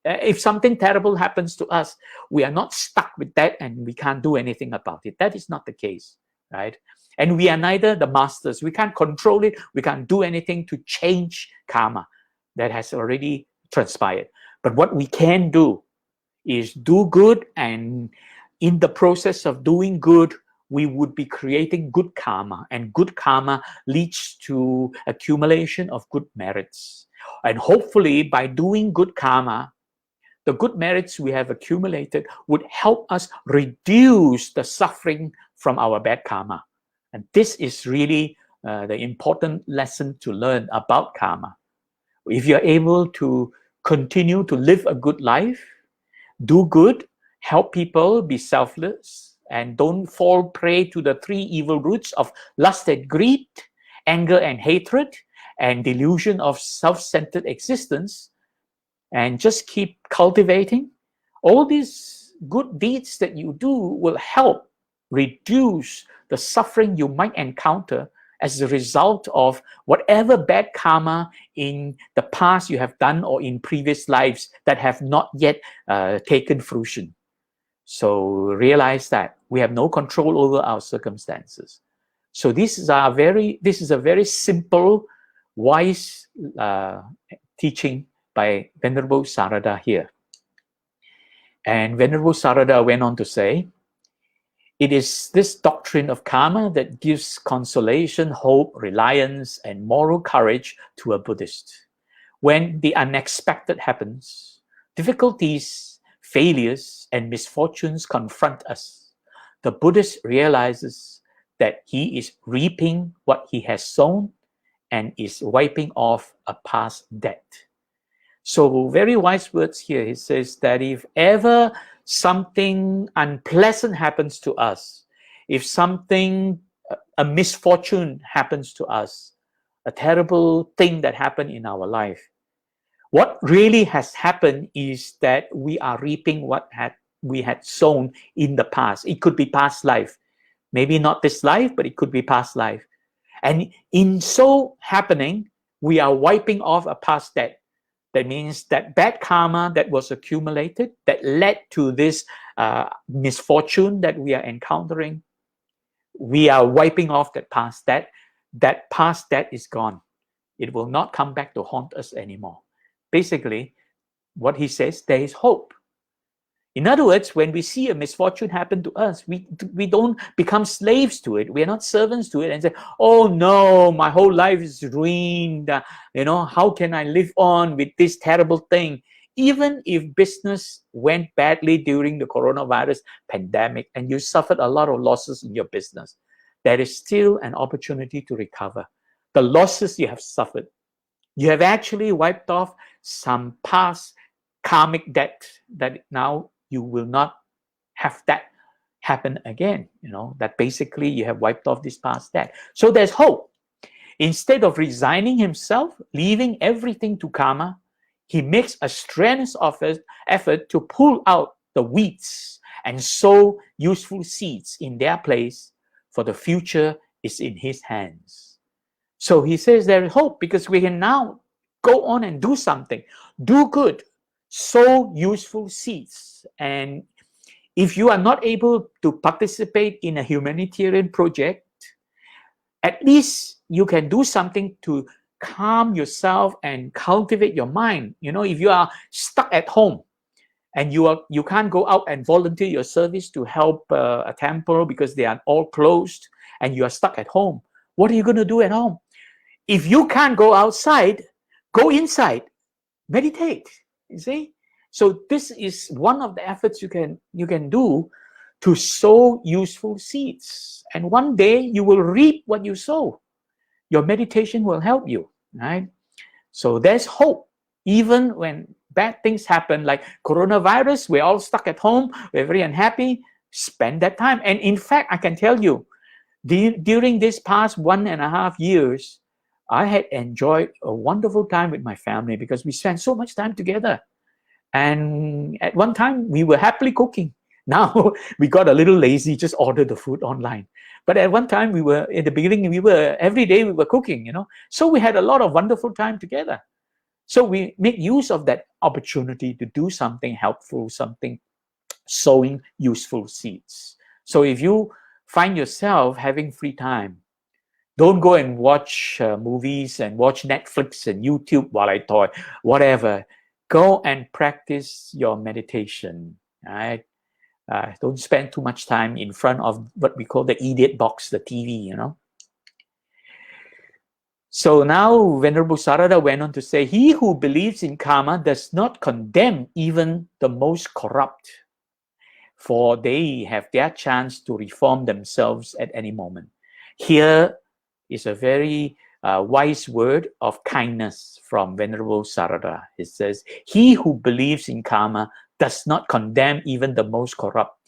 if something terrible happens to us, we are not stuck with that and we can't do anything about it. That is not the case, right? And we are neither the masters. We can't control it. We can't do anything to change karma that has already transpired. But what we can do is do good, and in the process of doing good, we would be creating good karma, and good karma leads to accumulation of good merits. And hopefully by doing good karma, the good merits we have accumulated would help us reduce the suffering from our bad karma. And this is really the important lesson to learn about karma. If you're able to continue to live a good life, do good, help people, be selfless, and don't fall prey to the three evil roots of lust and greed, anger and hatred, and delusion of self-centered existence, and just keep cultivating, all these good deeds that you do will help reduce the suffering you might encounter as a result of whatever bad karma in the past you have done or in previous lives that have not yet taken fruition. So realize that we have no control over our circumstances. So this is a very simple, wise teaching by Venerable Sarada here. And Venerable Sarada went on to say, it is this doctrine of karma that gives consolation, hope, reliance, and moral courage to a Buddhist. When the unexpected happens, difficulties, failures, and misfortunes confront us, the Buddhist realizes that he is reaping what he has sown and is wiping off a past debt. So very wise words here. He says that if ever something unpleasant happens to us, if something, a misfortune happens to us, a terrible thing that happened in our life, what really has happened is that we are reaping what we had sown in the past. It could be past life. Maybe not this life, but it could be past life. And in so happening, we are wiping off a past debt. That means that bad karma that was accumulated, that led to this misfortune that we are encountering, we are wiping off that past debt. That past debt is gone. It will not come back to haunt us anymore. Basically, what he says, there is hope. In other words, when we see a misfortune happen to us, we don't become slaves to it. We are not servants to it and say, oh no, my whole life is ruined. How can I live on with this terrible thing? Even if business went badly during the coronavirus pandemic and you suffered a lot of losses in your business, there is still an opportunity to recover. The losses you have suffered, you have actually wiped off some past karmic debt that now you will not have that happen again. That basically you have wiped off this past debt. So there's hope. Instead of resigning himself, leaving everything to karma, he makes a strenuous effort to pull out the weeds and sow useful seeds in their place, for the future is in his hands. So he says there is hope because we can now go on and do something, do good, sow useful seeds. And if you are not able to participate in a humanitarian project, at least you can do something to calm yourself and cultivate your mind. If you are stuck at home and you can't go out and volunteer your service to help a temple because they are all closed and you are stuck at home, what are you going to do at home? If you can't go outside, go inside, meditate. You see? So this is one of the efforts you can do to sow useful seeds. And one day you will reap what you sow. Your meditation will help you. right? So there's hope. Even when bad things happen, like coronavirus, we're all stuck at home, we're very unhappy, spend that time. And in fact, I can tell you, during this past 1.5 years, I had enjoyed a wonderful time with my family because we spent so much time together. And at one time, we were happily cooking. Now, we got a little lazy, just order the food online. But at one time, in the beginning, every day we were cooking, So we had a lot of wonderful time together. So we make use of that opportunity to do something helpful, something sowing useful seeds. So if you find yourself having free time, don't go and watch movies and watch Netflix and YouTube while I talk, whatever. Go and practice your meditation, right? Don't spend too much time in front of what we call the idiot box, the TV, So now Venerable Sarada went on to say, he who believes in karma does not condemn even the most corrupt, for they have their chance to reform themselves at any moment. Here is a very wise word of kindness from Venerable Sarada. It says, he who believes in karma does not condemn even the most corrupt.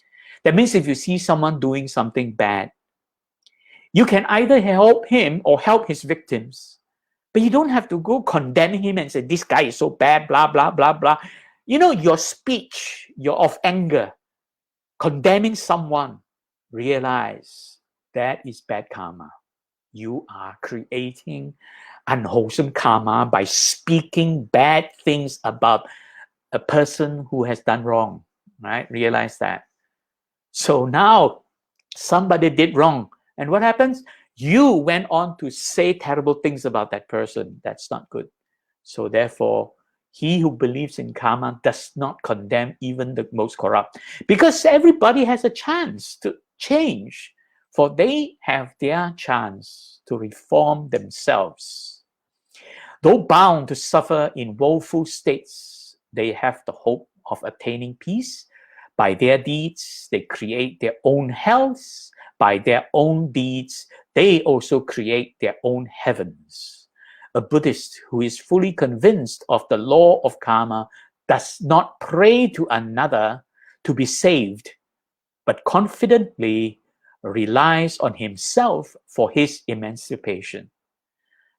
That means if you see someone doing something bad, you can either help him or help his victims. But you don't have to go condemning him and say, this guy is so bad, blah, blah, blah, blah. Your speech, you're of anger, condemning someone, realize that is bad karma. You are creating unwholesome karma by speaking bad things about a person who has done wrong, right? Realize that. So now somebody did wrong. And what happens? You went on to say terrible things about that person. That's not good. So therefore, he who believes in karma does not condemn even the most corrupt, because everybody has a chance to change, for they have their chance to reform themselves. Though bound to suffer in woeful states, they have the hope of attaining peace. By their deeds, they create their own hells. By their own deeds, they also create their own heavens. A Buddhist who is fully convinced of the law of karma does not pray to another to be saved, but confidently relies on himself for his emancipation.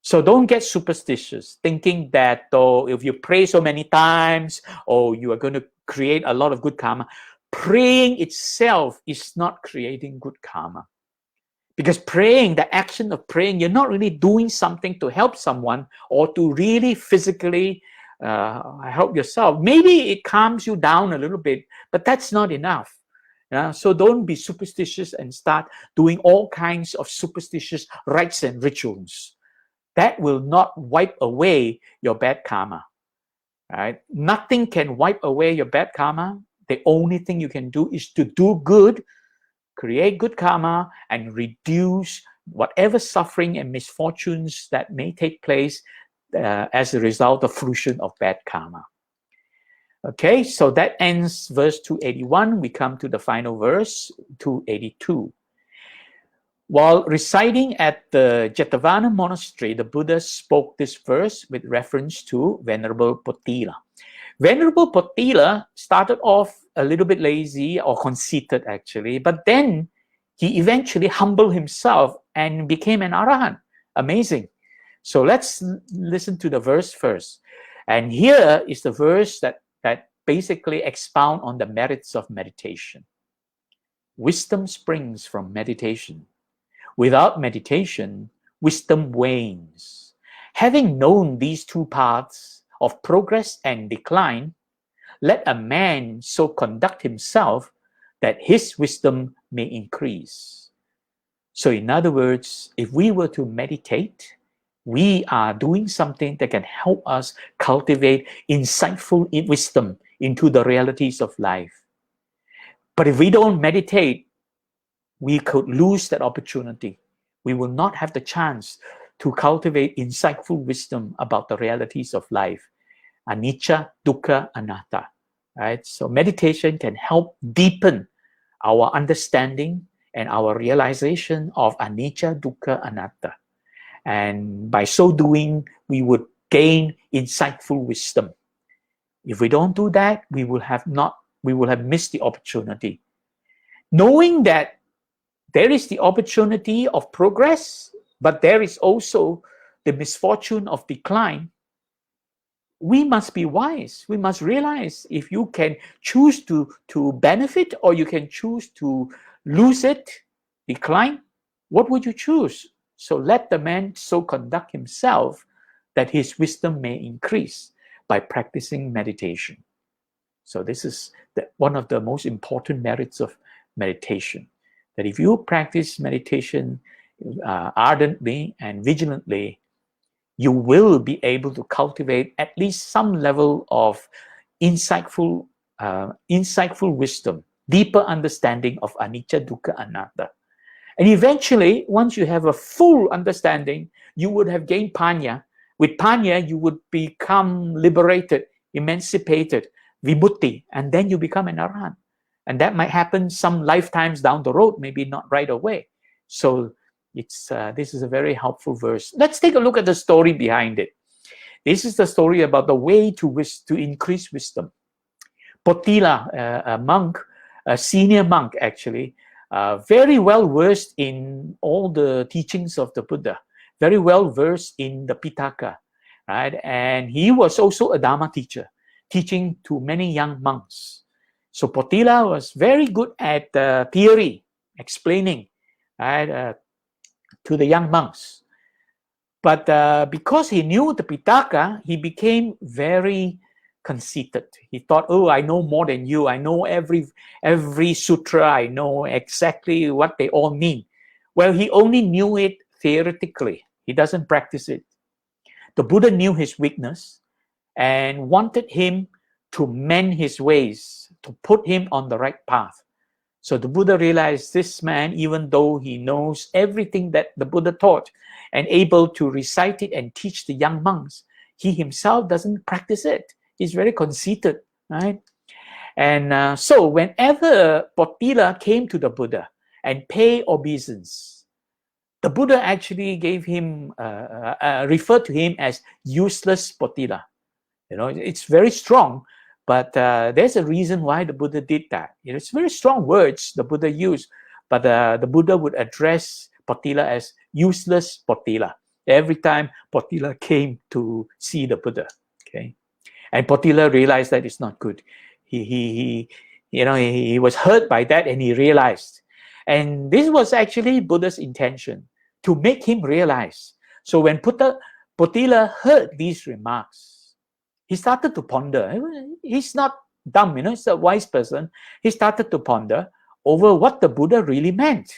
So don't get superstitious, thinking that if you pray so many times, you are going to create a lot of good karma. Praying itself is not creating good karma. Because praying, the action of praying, you're not really doing something to help someone or to really physically help yourself. Maybe it calms you down a little bit, but that's not enough. So don't be superstitious and start doing all kinds of superstitious rites and rituals. That will not wipe away your bad karma. Right? Nothing can wipe away your bad karma. The only thing you can do is to do good, create good karma, and reduce whatever suffering and misfortunes that may take place as a result of fruition of bad karma. Okay, so that ends verse 281. We come to the final verse, 282. While residing at the Jetavana monastery, the Buddha spoke this verse with reference to Venerable Potila. Venerable Potila started off a little bit lazy or conceited, actually, but then he eventually humbled himself and became an arahant. Amazing. So let's listen to the verse first. And here is the verse that basically expound on the merits of meditation. Wisdom springs from meditation. Without meditation, wisdom wanes. Having known these two paths of progress and decline, let a man so conduct himself that his wisdom may increase. So in other words, if we were to meditate, we are doing something that can help us cultivate insightful wisdom into the realities of life. But if we don't meditate, we could lose that opportunity. We will not have the chance to cultivate insightful wisdom about the realities of life. Anicca, dukkha, anatta. Right? So meditation can help deepen our understanding and our realization of anicca, dukkha, anatta. And by so doing, we would gain insightful wisdom. If we don't do that, we will have missed the opportunity. Knowing that there is the opportunity of progress, but there is also the misfortune of decline, we must be wise. We must realize if you can choose to benefit, or you can choose to lose it, decline, what would you choose? So let the man so conduct himself that his wisdom may increase by practicing meditation. So this is one of the most important merits of meditation, that if you practice meditation ardently and vigilantly, you will be able to cultivate at least some level of insightful wisdom, deeper understanding of anicca, dukkha, anatta. And eventually, once you have a full understanding, you would have gained panya. With panya, you would become liberated, emancipated, vimutti, and then you become an arahant. And that might happen some lifetimes down the road, maybe not right away. So this is a very helpful verse. Let's take a look at the story behind it. This is the story about the way to increase wisdom. Potila, a monk, a senior monk actually, very well versed in all the teachings of the Buddha, very well versed in the Pitaka, right? And he was also a Dhamma teacher, teaching to many young monks. So Potila was very good at theory, explaining, right, to the young monks. But because he knew the Pitaka, he became very conceited. He thought, oh, I know more than you. I know every sutra. I know exactly what they all mean. Well, he only knew it theoretically. He doesn't practice it. The Buddha knew his weakness and wanted him to mend his ways, to put him on the right path. So the Buddha realized this man, even though he knows everything that the Buddha taught and able to recite it and teach the young monks, he himself doesn't practice it. He's very conceited, right? And so whenever Potila came to the Buddha and paid obeisance, the Buddha actually gave him, referred to him as useless Potila. You know, it's very strong, but there's a reason why the Buddha did that. You know, it's very strong words the Buddha used, but the Buddha would address Potila as useless Potila every time Potila came to see the Buddha. Okay. And Potila realized that it's not good. He was hurt by that, and he realized. And this was actually Buddha's intention, to make him realize. So when Potila heard these remarks, he started to ponder. He's not dumb, you know, he's a wise person. He started to ponder over what the Buddha really meant.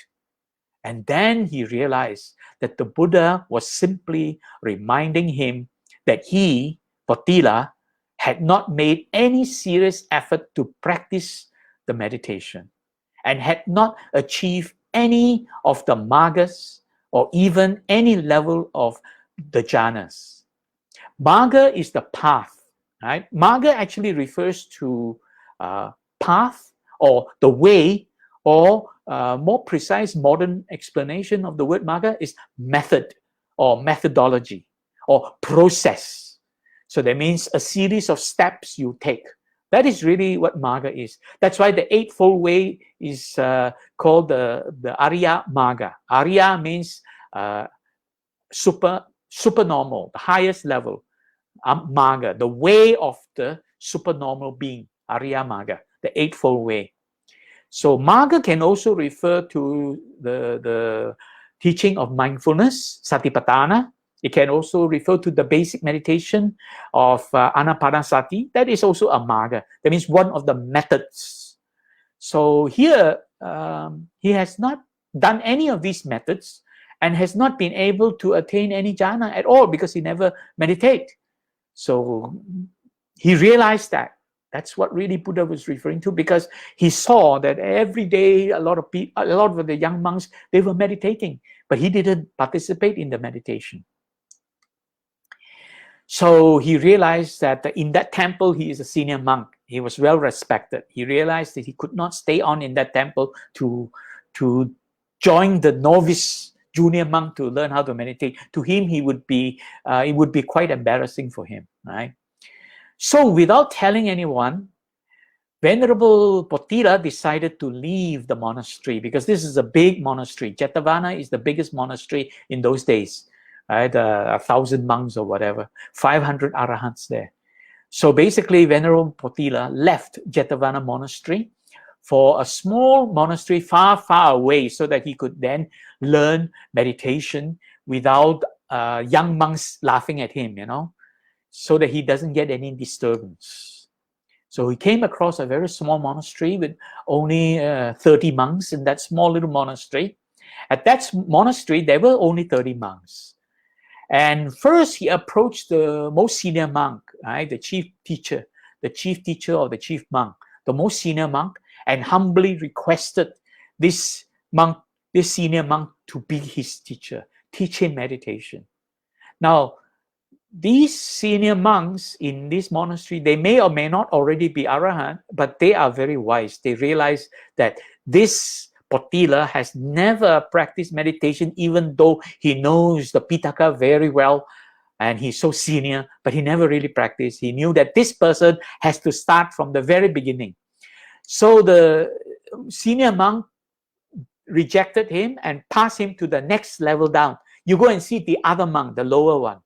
And then he realized that the Buddha was simply reminding him that he, Potila, had not made any serious effort to practice the meditation and had not achieved any of the margas or even any level of the jhanas. Marga is the path, right? Marga actually refers to path or the way, or more precise modern explanation of the word marga is method or methodology or process. So that means a series of steps you take. That is really what marga is. That's why the Eightfold Way is called the Arya Marga. Arya means supernormal, the highest level. Marga, the way of the supernormal being. Arya Marga, the Eightfold Way. So marga can also refer to the teaching of mindfulness, Satipatthana. It can also refer to the basic meditation of Anapanasati. That is also a marga. That means one of the methods. So here, he has not done any of these methods and has not been able to attain any jhana at all because he never meditated. So he realized that. That's what really Buddha was referring to, because he saw that every day a lot of the young monks, they were meditating, but he didn't participate in the meditation. So he realized that in that temple, he is a senior monk. He was well respected. He realized that he could not stay on in that temple to join the novice junior monk to learn how to meditate. To him, it would be quite embarrassing for him, right? So without telling anyone, Venerable Potila decided to leave the monastery, because this is a big monastery. Jetavana is the biggest monastery in those days, right? 1,000 monks or whatever, 500 arahants there. So basically, Venerable Potila left Jetavana monastery for a small monastery far, far away, so that he could then learn meditation without young monks laughing at him, so that he doesn't get any disturbance. So he came across a very small monastery with only 30 monks in that small little monastery. At that monastery, there were only 30 monks. And first he approached the most senior monk, right? The chief teacher or the chief monk, the most senior monk, and humbly requested this senior monk to be his teacher, teach him meditation. Now, these senior monks in this monastery, they may or may not already be arahant, but they are very wise. They realize that this Potila has never practiced meditation, even though he knows the Pitaka very well and he's so senior, but he never really practiced. He knew that this person has to start from the very beginning. So the senior monk rejected him and passed him to the next level down. You go and see the other monk, the lower one.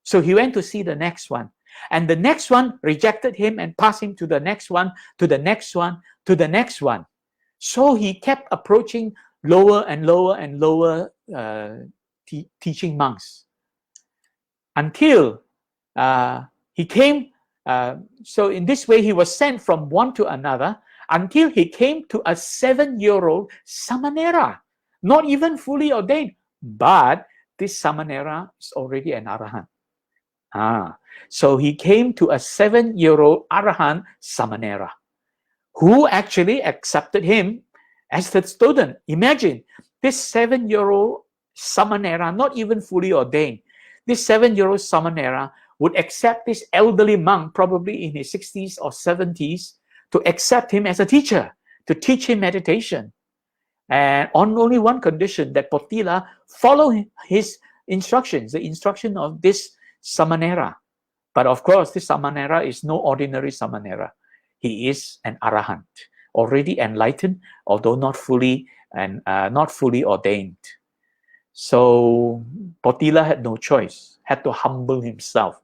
So he went to see the next one. And the next one rejected him and passed him to the next one, to the next one, to the next one. So he kept approaching lower and lower and lower teaching monks until he came. So in this way, he was sent from one to another until he came to a 7-year-old Samanera, not even fully ordained, but this Samanera is already an Arahant. So he came to a 7-year-old Arahant Samanera, who actually accepted him as the student. Imagine, this 7-year-old Samanera, not even fully ordained, this 7-year-old Samanera would accept this elderly monk, probably in his 60s or 70s, to accept him as a teacher, to teach him meditation. And on only one condition, that Potila follow his instructions, the instruction of this Samanera. But of course, this Samanera is no ordinary Samanera. He is an Arahant, already enlightened, although not fully ordained. So Potila had no choice, had to humble himself.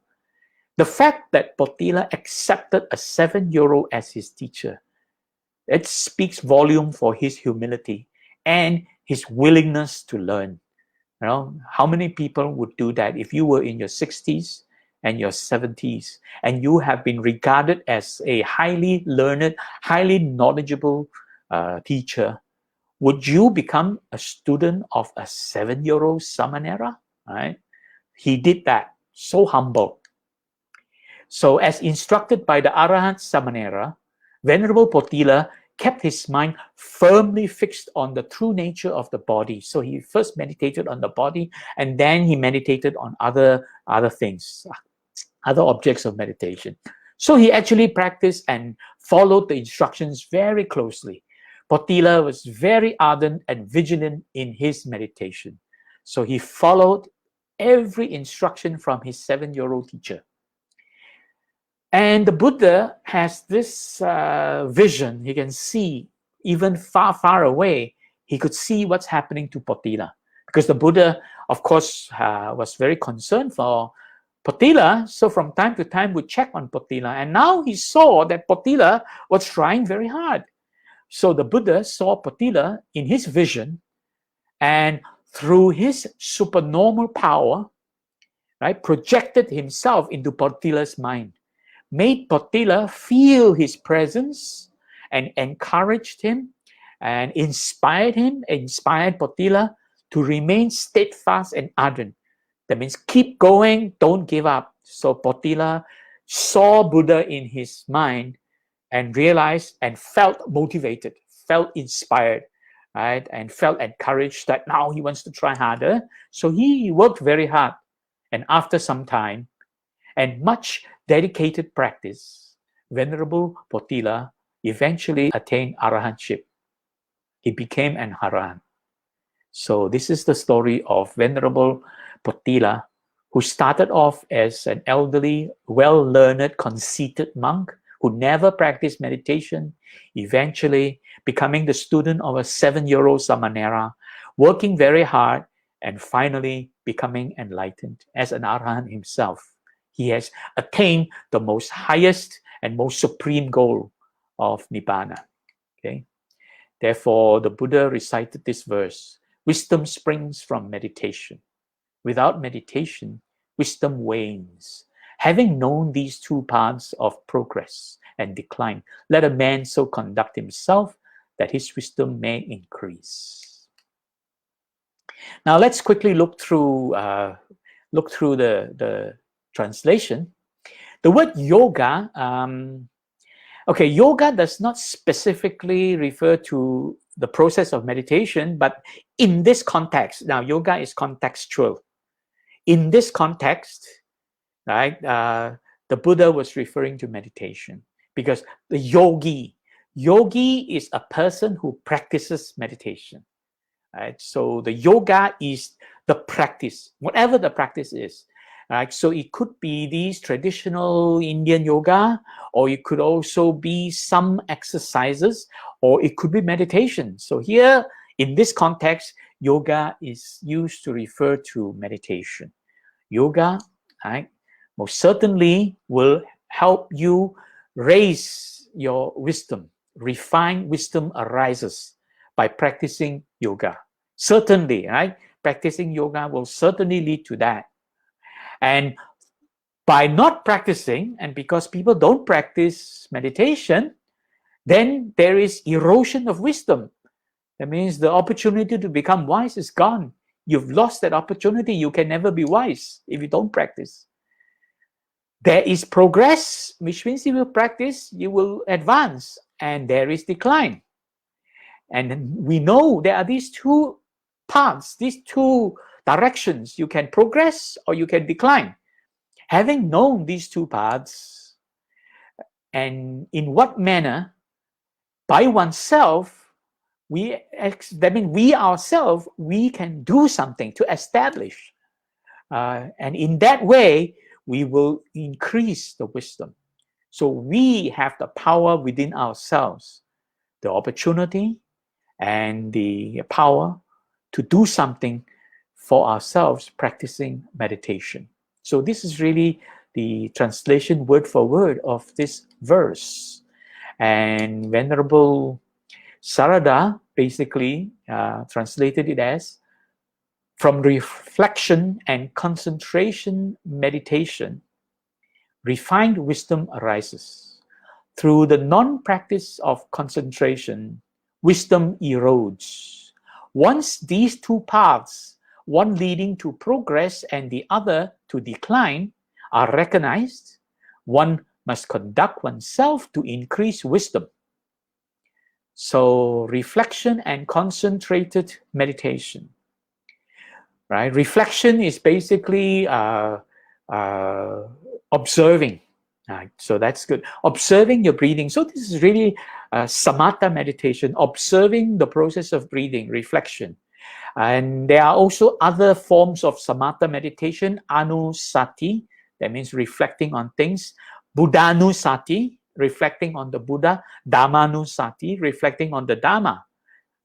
The fact that Potila accepted a 7-year-old as his teacher, it speaks volume for his humility and his willingness to learn. How many people would do that? If you were in your 60s and your 70s and you have been regarded as a highly learned, highly knowledgeable teacher, would you become a student of a 7-year-old Samanera? Right? He did that, so humble. So as instructed by the Arahant Samanera, Venerable Potila kept his mind firmly fixed on the true nature of the body. So he first meditated on the body, and then he meditated on other things, other objects of meditation. So he actually practiced and followed the instructions very closely. Potila was very ardent and vigilant in his meditation. So he followed every instruction from his 7-year-old teacher. And the Buddha has this vision. He can see, even far, far away, he could see what's happening to Potila. Because the Buddha, of course, was very concerned for Potila. So from time to time would check on Potila. And now he saw that Potila was trying very hard. So the Buddha saw Potila in his vision, and through his supernormal power, right, projected himself into Potila's mind, made Potila feel his presence and encouraged him and inspired Potila to remain steadfast and ardent. That means keep going, don't give up. So Potila saw Buddha in his mind and realized and felt motivated, felt inspired, right? And felt encouraged that now he wants to try harder. So he worked very hard. And after some time and much dedicated practice, Venerable Potila eventually attained arahantship. He became an arahant. So this is the story of Venerable Potila, who started off as an elderly, well-learned, conceited monk who never practiced meditation, eventually becoming the student of a 7-year-old Samanera, working very hard, and finally becoming enlightened as an Arahant himself. He has attained the most highest and most supreme goal of Nibbana. Okay? Therefore, the Buddha recited this verse: wisdom springs from meditation. Without meditation, wisdom wanes. Having known these two paths of progress and decline, let a man so conduct himself that his wisdom may increase. Now let's quickly look through the translation. The word yoga, yoga does not specifically refer to the process of meditation, but in this context, now yoga is contextual. In this context, right, the Buddha was referring to meditation, because the yogi is a person who practices meditation. Right? So the yoga is the practice, whatever the practice is. Right? So it could be these traditional Indian yoga, or it could also be some exercises, or it could be meditation. So here, in this context, yoga is used to refer to meditation. Yoga, right, most certainly will help you raise your wisdom. Refined wisdom arises by practicing yoga. Certainly, right? Practicing yoga will certainly lead to that. And by not practicing, and because people don't practice meditation, then there is erosion of wisdom. That means the opportunity to become wise is gone. You've lost that opportunity. You can never be wise if you don't practice. There is progress, which means you will practice, you will advance, and there is decline. And we know there are these two paths, these two directions. You can progress or you can decline. Having known these two paths, and in what manner, by oneself, we ourselves, we can do something to establish. And in that way, we will increase the wisdom. So we have the power within ourselves, the opportunity and the power to do something for ourselves practicing meditation. So this is really the translation word for word of this verse. And Venerable Sarada basically translated it as, from reflection and concentration meditation, refined wisdom arises. Through the non-practice of concentration, wisdom erodes. Once these two paths, one leading to progress and the other to decline, are recognized, one must conduct oneself to increase wisdom. So reflection and concentrated meditation. Right? Reflection is basically observing. Right? So that's good. Observing your breathing. So this is really samatha meditation, observing the process of breathing, reflection. And there are also other forms of samatha meditation, anusati, that means reflecting on things, buddhanusati, reflecting on the Buddha, dhammanusati, reflecting on the Dhamma.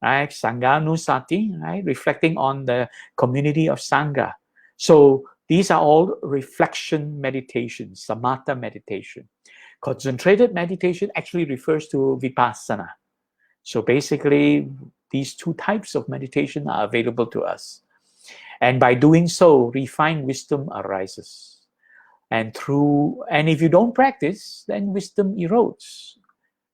Right? Sanghanusati, right? Reflecting on the community of Sangha. So these are all reflection meditation, samatha meditation. Concentrated meditation actually refers to vipassana. So basically, these two types of meditation are available to us. And by doing so, refined wisdom arises. And if you don't practice, then wisdom erodes.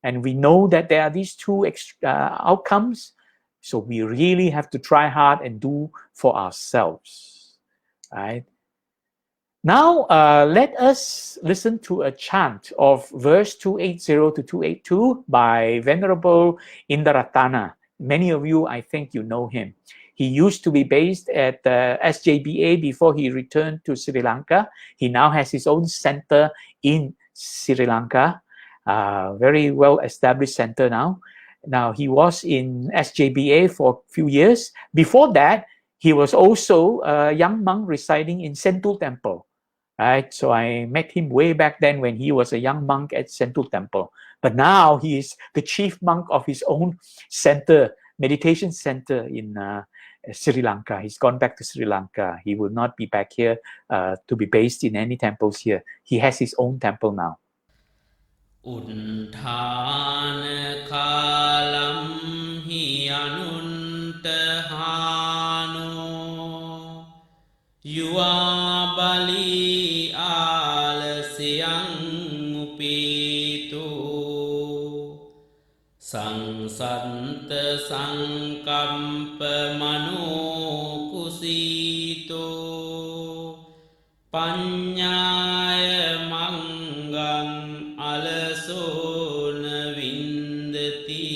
And we know that there are these two outcomes. So we really have to try hard and do for ourselves. Right? Now, let us listen to a chant of verse 280 to 282 by Venerable Indaratana. Many of you, I think you know him. He used to be based at SJBA before he returned to Sri Lanka. He now has his own center in Sri Lanka. Very well-established center now. Now, he was in SJBA for a few years. Before that, he was also a young monk residing in Sentul Temple. Right? So I met him way back then when he was a young monk at Sentul Temple. But now he is the chief monk of his own center, meditation center in Sri Lanka. He's gone back to Sri Lanka. He will not be back here to be based in any temples here. He has his own temple now. Uddhāna kālam hi anuntahāno Yuva bali ālasyaṃ upīto Saṅsanta saṅkampa mano kusīto Paññāya mangaṃ alaso na vindati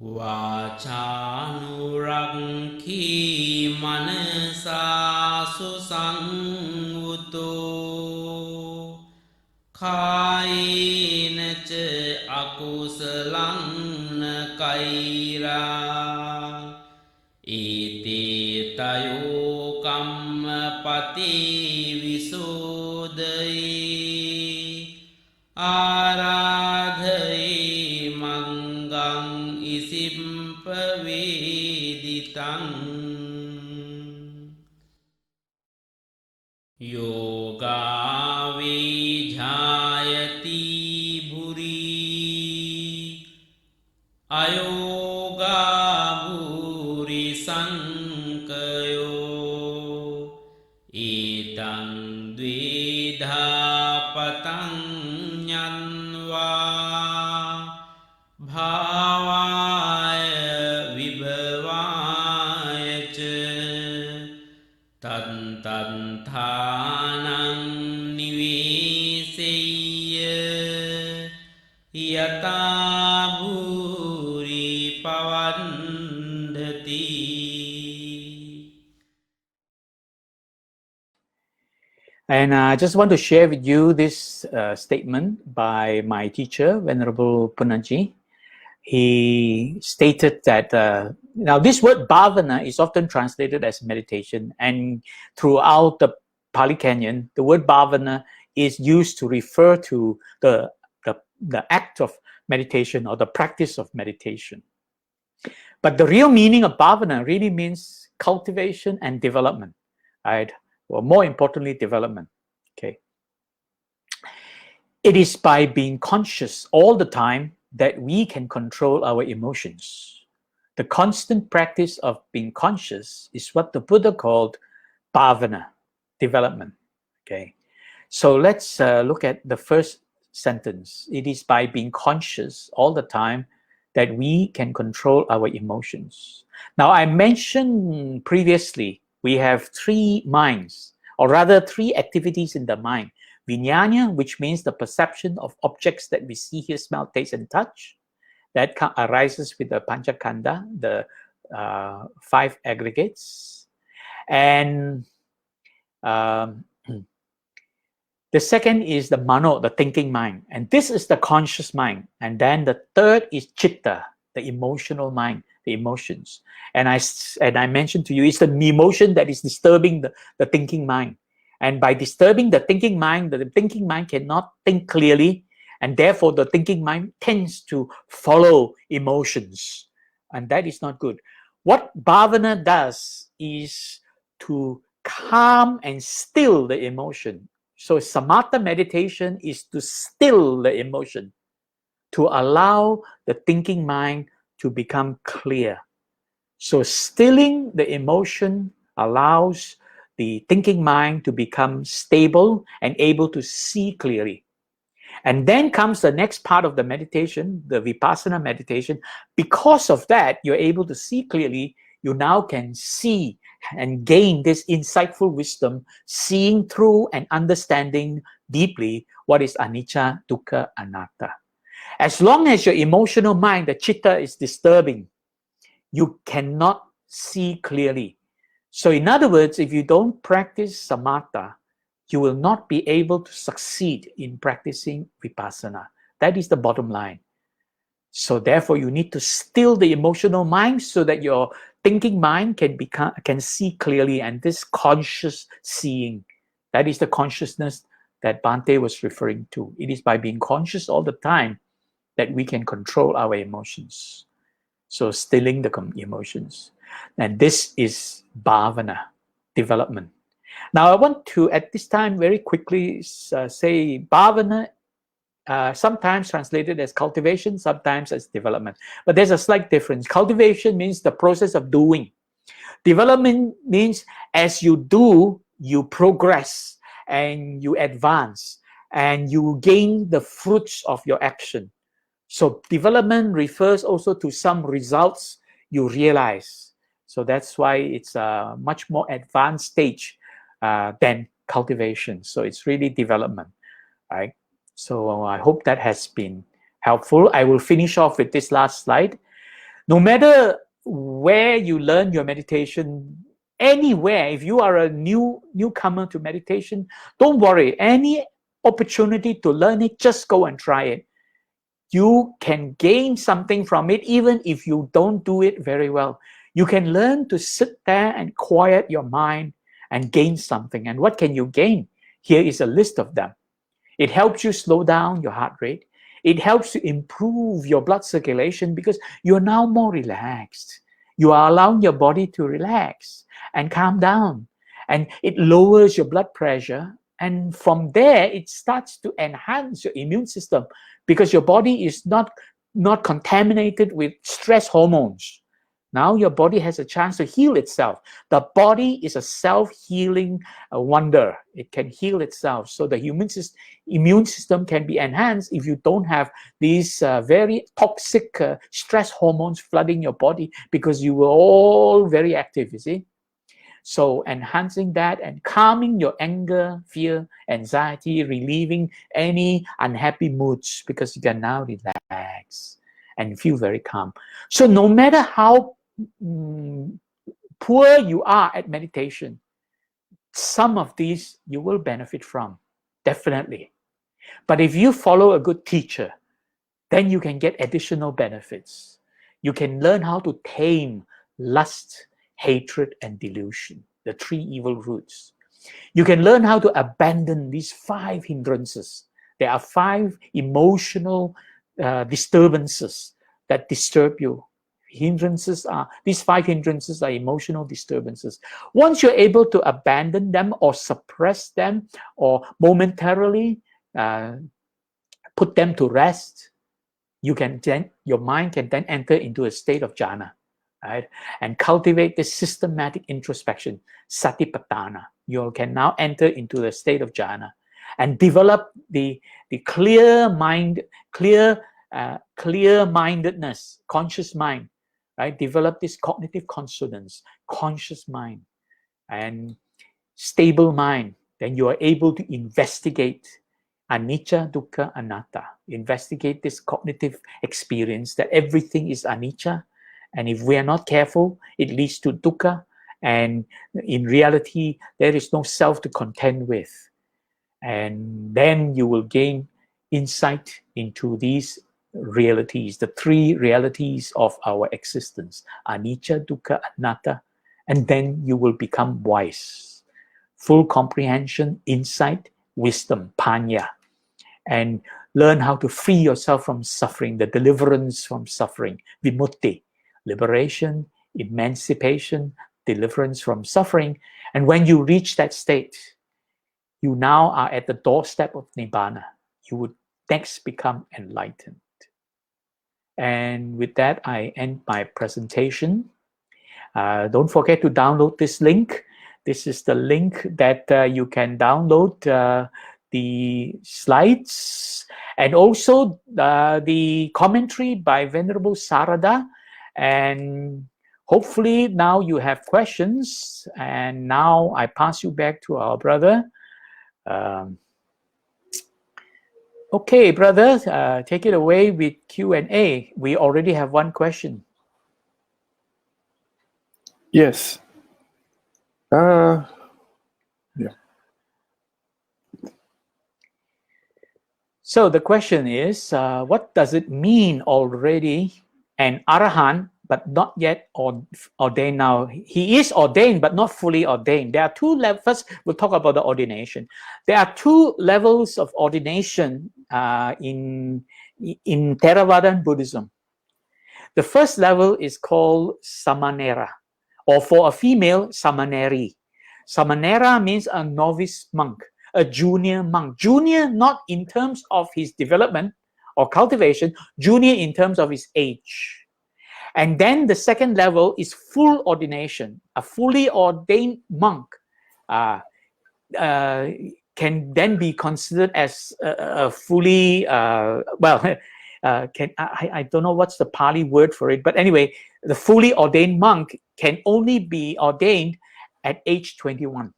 Vācānurakkhī manasā susaṅgūto Kāyena ca akusalaṃ na kairā Iti tayo kamma pati visuddhayi Ārādhayi mangaṃ isimpa veditaṃ Yoga vijhāyati bhuri Ayoga bhuri saṅkayo Itaṃ dvidhā pataṃ ñanvā bhāvāya vibhavāya ca Tantanthānaṃ niveseyya yatā bhuri pavandhati. And I just want to share with you this statement by my teacher, Venerable Punaji. He stated that, now this word bhavana is often translated as meditation, and throughout the Pali Canon, the word bhavana is used to refer to the act of meditation or the practice of meditation. But the real meaning of bhavana really means cultivation and development, right? Or more importantly, development. Okay. It is by being conscious all the time that we can control our emotions. The constant practice of being conscious is what the Buddha called bhavana, development. Okay. So let's look at the first sentence. It is by being conscious all the time that we can control our emotions. Now, I mentioned previously, we have three minds, or rather three activities in the mind. Vijnana, which means the perception of objects that we see, hear, smell, taste, and touch. That arises with the Panchakanda, the five aggregates. And the second is the mano, the thinking mind. And this is the conscious mind. And then the third is chitta, the emotional mind, the emotions. And I mentioned to you, it's the emotion that is disturbing the thinking mind. And by disturbing the thinking mind cannot think clearly. And therefore, the thinking mind tends to follow emotions. And that is not good. What bhavana does is to calm and still the emotion. So samatha meditation is to still the emotion, to allow the thinking mind to become clear. So stilling the emotion allows the thinking mind to become stable and able to see clearly. And then comes the next part of the meditation, the vipassana meditation. Because of that, you're able to see clearly. You now can see and gain this insightful wisdom, seeing through and understanding deeply what is anicca, dukkha, anatta. As long as your emotional mind, the chitta, is disturbing, you cannot see clearly. So in other words, if you don't practice samatha, you will not be able to succeed in practicing vipassana. That is the bottom line. So therefore, you need to still the emotional mind so that your thinking mind can see clearly, and this conscious seeing, that is the consciousness that Bhante was referring to. It is by being conscious all the time that we can control our emotions. So stilling the emotions. And this is bhavana, development. Now I want to, at this time, very quickly say bhavana, sometimes translated as cultivation, sometimes as development. But there's a slight difference. Cultivation means the process of doing. Development means as you do, you progress and you advance and you gain the fruits of your action. So development refers also to some results you realize. So that's why it's a much more advanced stage than cultivation. So it's really development, right? So I hope that has been helpful. I will finish off with this last slide. No matter where you learn your meditation, anywhere, if you are a newcomer to meditation, don't worry. Any opportunity to learn it, just go and try it. You can gain something from it, even if you don't do it very well. You can learn to sit there and quiet your mind and gain something. And what can you gain? Here is a list of them. It helps you slow down your heart rate. It helps you improve your blood circulation because you're now more relaxed. You are allowing your body to relax and calm down. And it lowers your blood pressure. And from there, it starts to enhance your immune system because your body is not contaminated with stress hormones. Now your body has a chance to heal itself. The body is a self-healing wonder. It can heal itself. So the immune system can be enhanced if you don't have these very toxic stress hormones flooding your body because you were all very active, you see. So enhancing that and calming your anger, fear, anxiety, relieving any unhappy moods because you can now relax and feel very calm. So no matter how poor you are at meditation, some of these you will benefit from, definitely. But if you follow a good teacher, then you can get additional benefits. You can learn how to tame lust, hatred, and delusion, the 3 evil roots. You can learn how to abandon these 5 hindrances. There are 5 emotional disturbances that disturb you. These 5 hindrances are emotional disturbances. Once you're able to abandon them or suppress them or momentarily put them to rest, your mind can then enter into a state of jhana, right? And cultivate this systematic introspection, Sabbadānaṃ. You can now enter into the state of jhana and develop the clear mind, clear-mindedness, conscious mind, right? Develop this cognitive consonance, conscious mind, and stable mind. Then you are able to investigate anicca, dukkha, anatta. Investigate this cognitive experience that everything is anicca, and if we are not careful, it leads to dukkha, and in reality, there is no self to contend with. And then you will gain insight into these realities, the 3 realities of our existence, anicca, dukkha, anatta, and then you will become wise. Full comprehension, insight, wisdom, panya, and learn how to free yourself from suffering, the deliverance from suffering, vimutti, liberation, emancipation, deliverance from suffering. And when you reach that state, you now are at the doorstep of Nibbana. You would next become enlightened. And with that, I end my presentation. Don't forget to download this link. This is the link that you can download the slides and also the commentary by Venerable Sarada. And hopefully now you have questions. And now I pass you back to our brother. Okay, brother, take it away with Q&A. We already have one question. Yes. Yeah. So the question is, what does it mean already an arahant, but not yet ordained now? He is ordained, but not fully ordained. There are two levels. First, we'll talk about the ordination. There are two levels of ordination in Theravada Buddhism. The first level is called samanera, or for a female, samaneri. Samanera means a novice monk, a junior monk. Junior not in terms of his development or cultivation, junior in terms of his age. And then the second level is full ordination. A fully ordained monk can then be considered as a fully, I don't know what's the Pali word for it, but anyway, the fully ordained monk can only be ordained at age 21.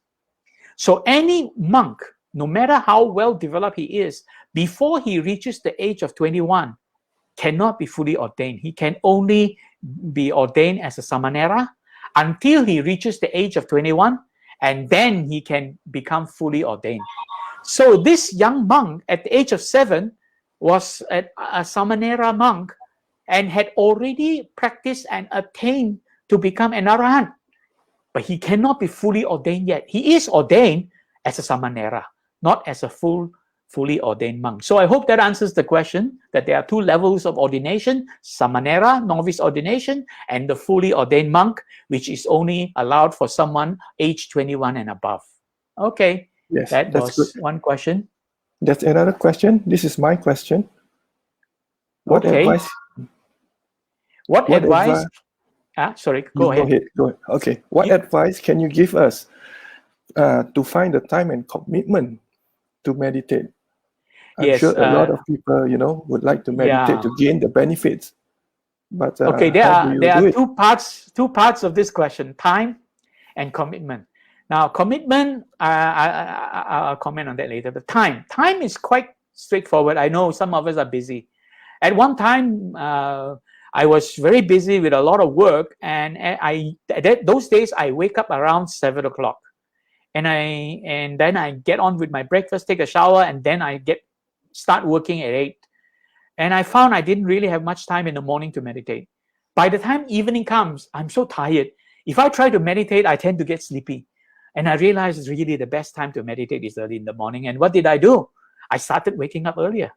So any monk, no matter how well developed he is, before he reaches the age of 21, cannot be fully ordained. He can only be ordained as a samanera until he reaches the age of 21, and then he can become fully ordained. So this young monk at the age of 7 was a samanera monk and had already practiced and attained to become an arahant. But he cannot be fully ordained yet. He is ordained as a samanera, not as a fully ordained monk. So I hope that answers the question, that there are two levels of ordination: samanera, novice ordination, and the fully ordained monk, which is only allowed for someone age 21 and above. Okay, Yes, that that's was good. one question. That's another question. This is my question. What Okay. advice? What advice? Sorry, go ahead. Go ahead. Okay. What advice can you give us to find the time and commitment to meditate? I'm sure a lot of people, would like to meditate to gain the benefits. But okay, there how do you are do it? two parts of this question: time and commitment. Now, commitment, I'll comment on that later. But time is quite straightforward. I know some of us are busy. At one time, I was very busy with a lot of work, and those days I wake up around 7 o'clock, and then I get on with my breakfast, take a shower, and then I start working at 8. And I found I didn't really have much time in the morning to meditate. By the time evening comes, I'm so tired. If I try to meditate, I tend to get sleepy. And I realized really the best time to meditate is early in the morning. And what did I do? I started waking up earlier.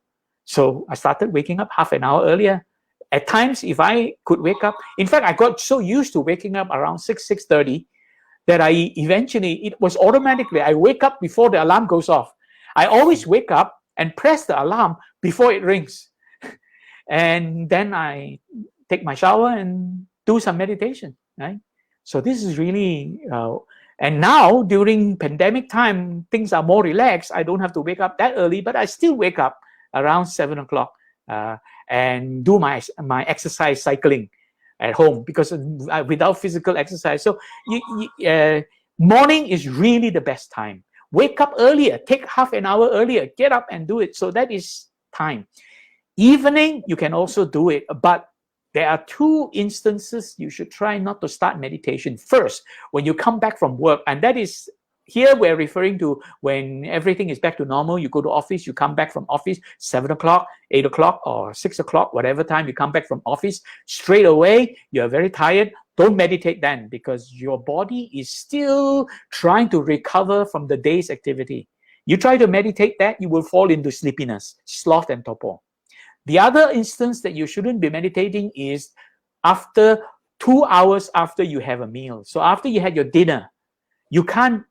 So I started waking up half an hour earlier. At times, if I could wake up, in fact, I got so used to waking up around 6:30 that it was automatically, I wake up before the alarm goes off. I always wake up and press the alarm before it rings. And then I take my shower and do some meditation, right? So this is really, and now during pandemic time, things are more relaxed. I don't have to wake up that early, but I still wake up around 7 o'clock and do my exercise cycling at home, because without physical exercise. So morning is really the best time. Wake up earlier, take half an hour earlier, get up and do it. So that is time. Evening, you can also do it, but there are two instances you should try not to start meditation. First, when you come back from work, and that is, here we're referring to when everything is back to normal. You go to office, you come back from office, 7 o'clock, 8 o'clock, or 6 o'clock, whatever time you come back from office, straight away, you're very tired. Don't meditate then, because your body is still trying to recover from the day's activity. You try to meditate that, you will fall into sleepiness, sloth and torpor. The other instance that you shouldn't be meditating is after 2 hours after you have a meal. So after you had your dinner, you can't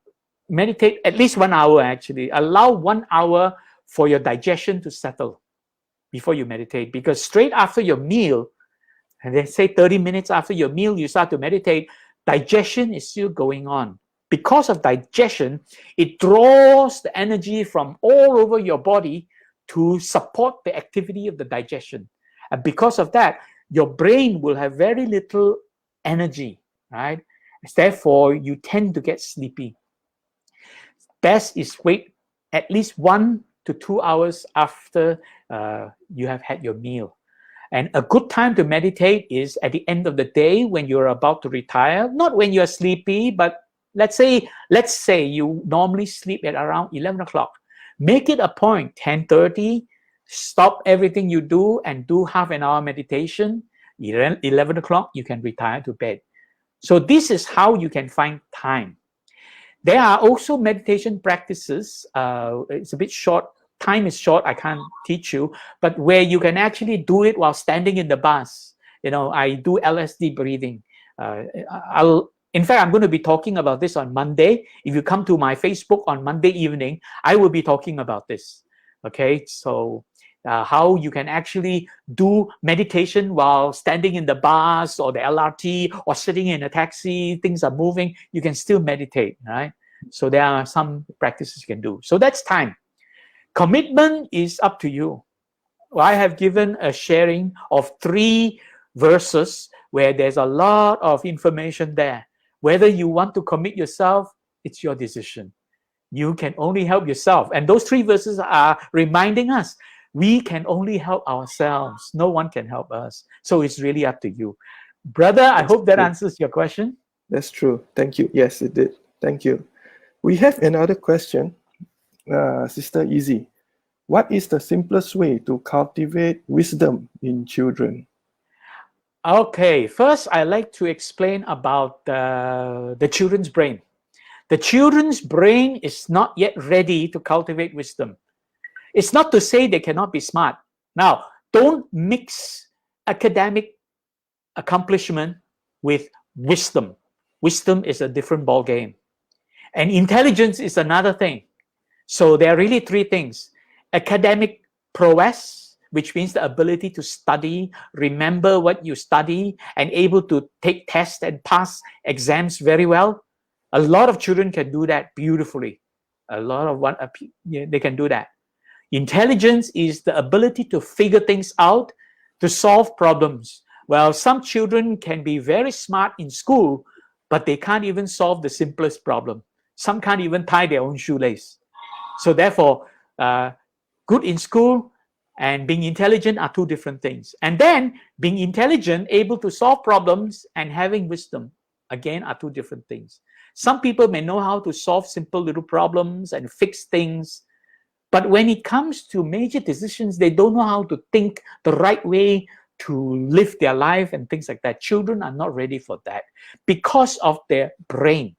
meditate at least 1 hour actually. Allow 1 hour for your digestion to settle before you meditate, because straight after your meal, and they say 30 minutes after your meal, you start to meditate, digestion is still going on. Because of digestion, it draws the energy from all over your body to support the activity of the digestion. And because of that, your brain will have very little energy, right? Therefore, you tend to get sleepy. Best is wait at least 1 to 2 hours after you have had your meal. And a good time to meditate is at the end of the day when you're about to retire, not when you're sleepy, but let's say you normally sleep at around 11 o'clock. Make it a point, 10:30, stop everything you do and do half an hour meditation. 11 o'clock, you can retire to bed. So this is how you can find time. There are also meditation practices. It's a bit short. Time is short. I can't teach you. But where you can actually do it while standing in the bus. I do LSD breathing. In fact, I'm going to be talking about this on Monday. If you come to my Facebook on Monday evening, I will be talking about this. Okay, so how you can actually do meditation while standing in the bus or the LRT or sitting in a taxi, things are moving, you can still meditate, right? So there are some practices you can do. So that's time. Commitment is up to you. I have given a sharing of 3 verses where there's a lot of information there. Whether you want to commit yourself, it's your decision. You can only help yourself. And those 3 verses are reminding us we can only help ourselves. No one can help us. So it's really up to you. Brother, I hope that answers your question. That's true. Thank you. Yes, it did. Thank you. We have another question. Sister Easy. What is the simplest way to cultivate wisdom in children? Okay, first I'd like to explain about the children's brain. The children's brain is not yet ready to cultivate wisdom. It's not to say they cannot be smart. Now, don't mix academic accomplishment with wisdom. Wisdom is a different ball game. And intelligence is another thing. So there are really 3 things. Academic prowess, which means the ability to study, remember what you study, and able to take tests and pass exams very well. A lot of children can do that beautifully. They can do that. Intelligence is the ability to figure things out, to solve problems. Well, some children can be very smart in school, but they can't even solve the simplest problem. Some can't even tie their own shoelace. So therefore, good in school and being intelligent are 2 different things. And then being intelligent, able to solve problems, and having wisdom, again, are 2 different things. Some people may know how to solve simple little problems and fix things, but when it comes to major decisions, they don't know how to think the right way to live their life and things like that. Children are not ready for that because of their brain.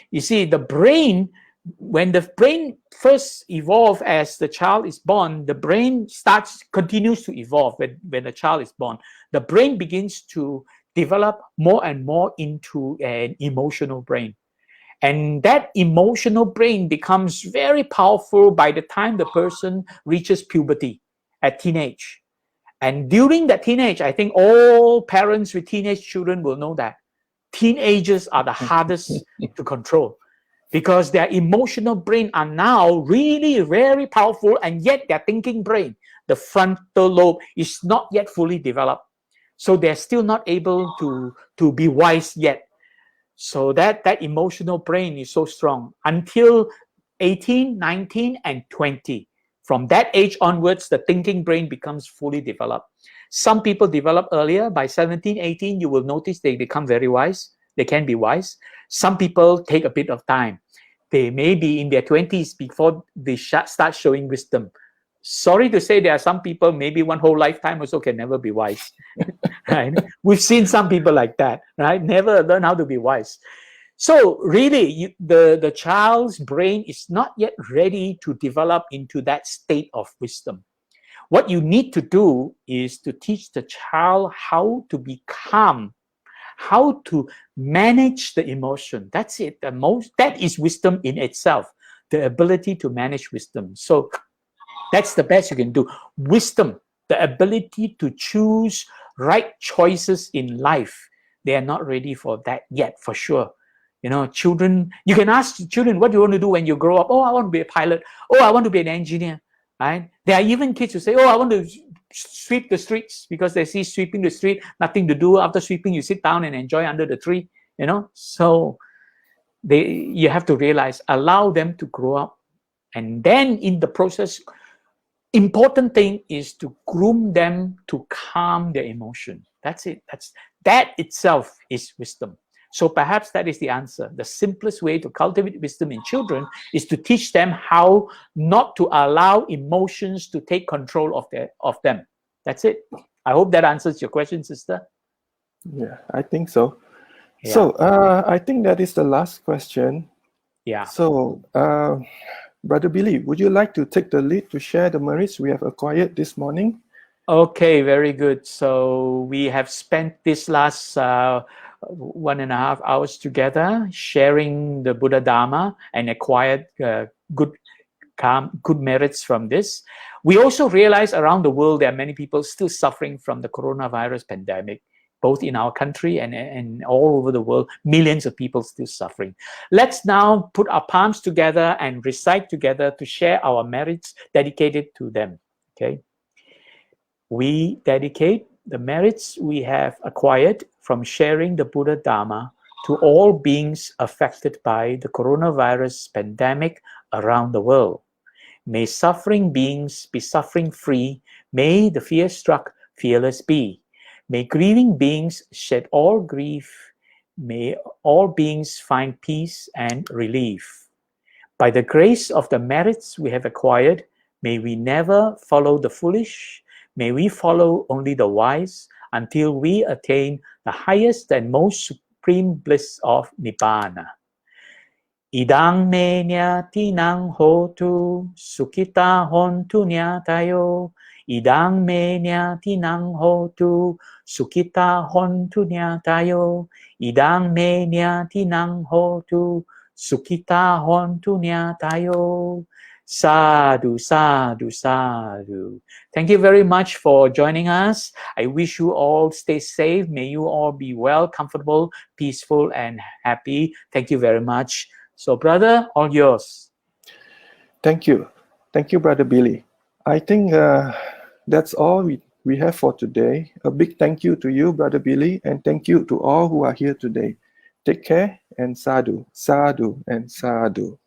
You see, the brain, when the brain first evolves as the child is born, the brain continues to evolve when the child is born. The brain begins to develop more and more into an emotional brain. And that emotional brain becomes very powerful by the time the person reaches puberty at teenage. And during that teenage, I think all parents with teenage children will know that teenagers are the hardest to control because their emotional brain are now really very powerful, and yet their thinking brain, the frontal lobe, is not yet fully developed. So they're still not able to be wise yet. So that emotional brain is so strong until 18, 19, and 20. From that age onwards, the thinking brain becomes fully developed. Some people develop earlier. By 17, 18, you will notice they become very wise. They can be wise. Some people take a bit of time. They may be in their 20s before they start showing wisdom. Sorry to say, there are some people, maybe one whole lifetime also can never be wise. Right? We've seen some people like that, right? Never learn how to be wise. So really, the child's brain is not yet ready to develop into that state of wisdom. What you need to do is to teach the child how to be calm, how to manage the emotion. That's it. That is wisdom in itself, the ability to manage wisdom. So that's the best you can do. Wisdom, the ability to choose right choices in life. They are not ready for that yet, for sure. Children, you can ask children, what do you want to do when you grow up? Oh, I want to be a pilot. Oh, I want to be an engineer. Right? There are even kids who say, oh, I want to sweep the streets, because they see sweeping the street, nothing to do. After sweeping, you sit down and enjoy under the tree. So you have to realize, allow them to grow up. And then in the process, important thing is to groom them to calm their emotion. That's it. That itself is wisdom. So perhaps that is the answer. The simplest way to cultivate wisdom in children is to teach them how not to allow emotions to take control of them. That's it. I hope that answers your question, sister. Yeah, I think so. Yeah. So I think that is the last question. Yeah. So Brother Billy, would you like to take the lead to share the merits we have acquired this morning? Okay, very good. So we have spent this last 1.5 hours together sharing the Buddha Dhamma and acquired good merits from this. We also realize around the world there are many people still suffering from the coronavirus pandemic, both in our country and all over the world. Millions of people still suffering. Let's now put our palms together and recite together to share our merits dedicated to them. Okay. We dedicate the merits we have acquired from sharing the Buddha Dhamma to all beings affected by the coronavirus pandemic around the world. May suffering beings be suffering free. May the fear-struck fearless be. May grieving beings shed all grief. May all beings find peace and relief. By the grace of the merits we have acquired, may we never follow the foolish. May we follow only the wise until we attain the highest and most supreme bliss of Nibbana. Idang me nyatinang hotu, sukita hontu nyatayo. Idang me nyatinang hotu, sukita hontu nyatayo. Idang me nyatinang hotu, sukita hontu nyatayo. Sadhu, sadhu, sadhu. Thank you very much for joining us. I wish you all stay safe. May you all be well, comfortable, peaceful, and happy. Thank you very much. So, brother, all yours. Thank you. Thank you, Brother Billy. I think that's all we have for today. A big thank you to you, Brother Billy, and thank you to all who are here today. Take care and sadhu, sadhu, and sadhu.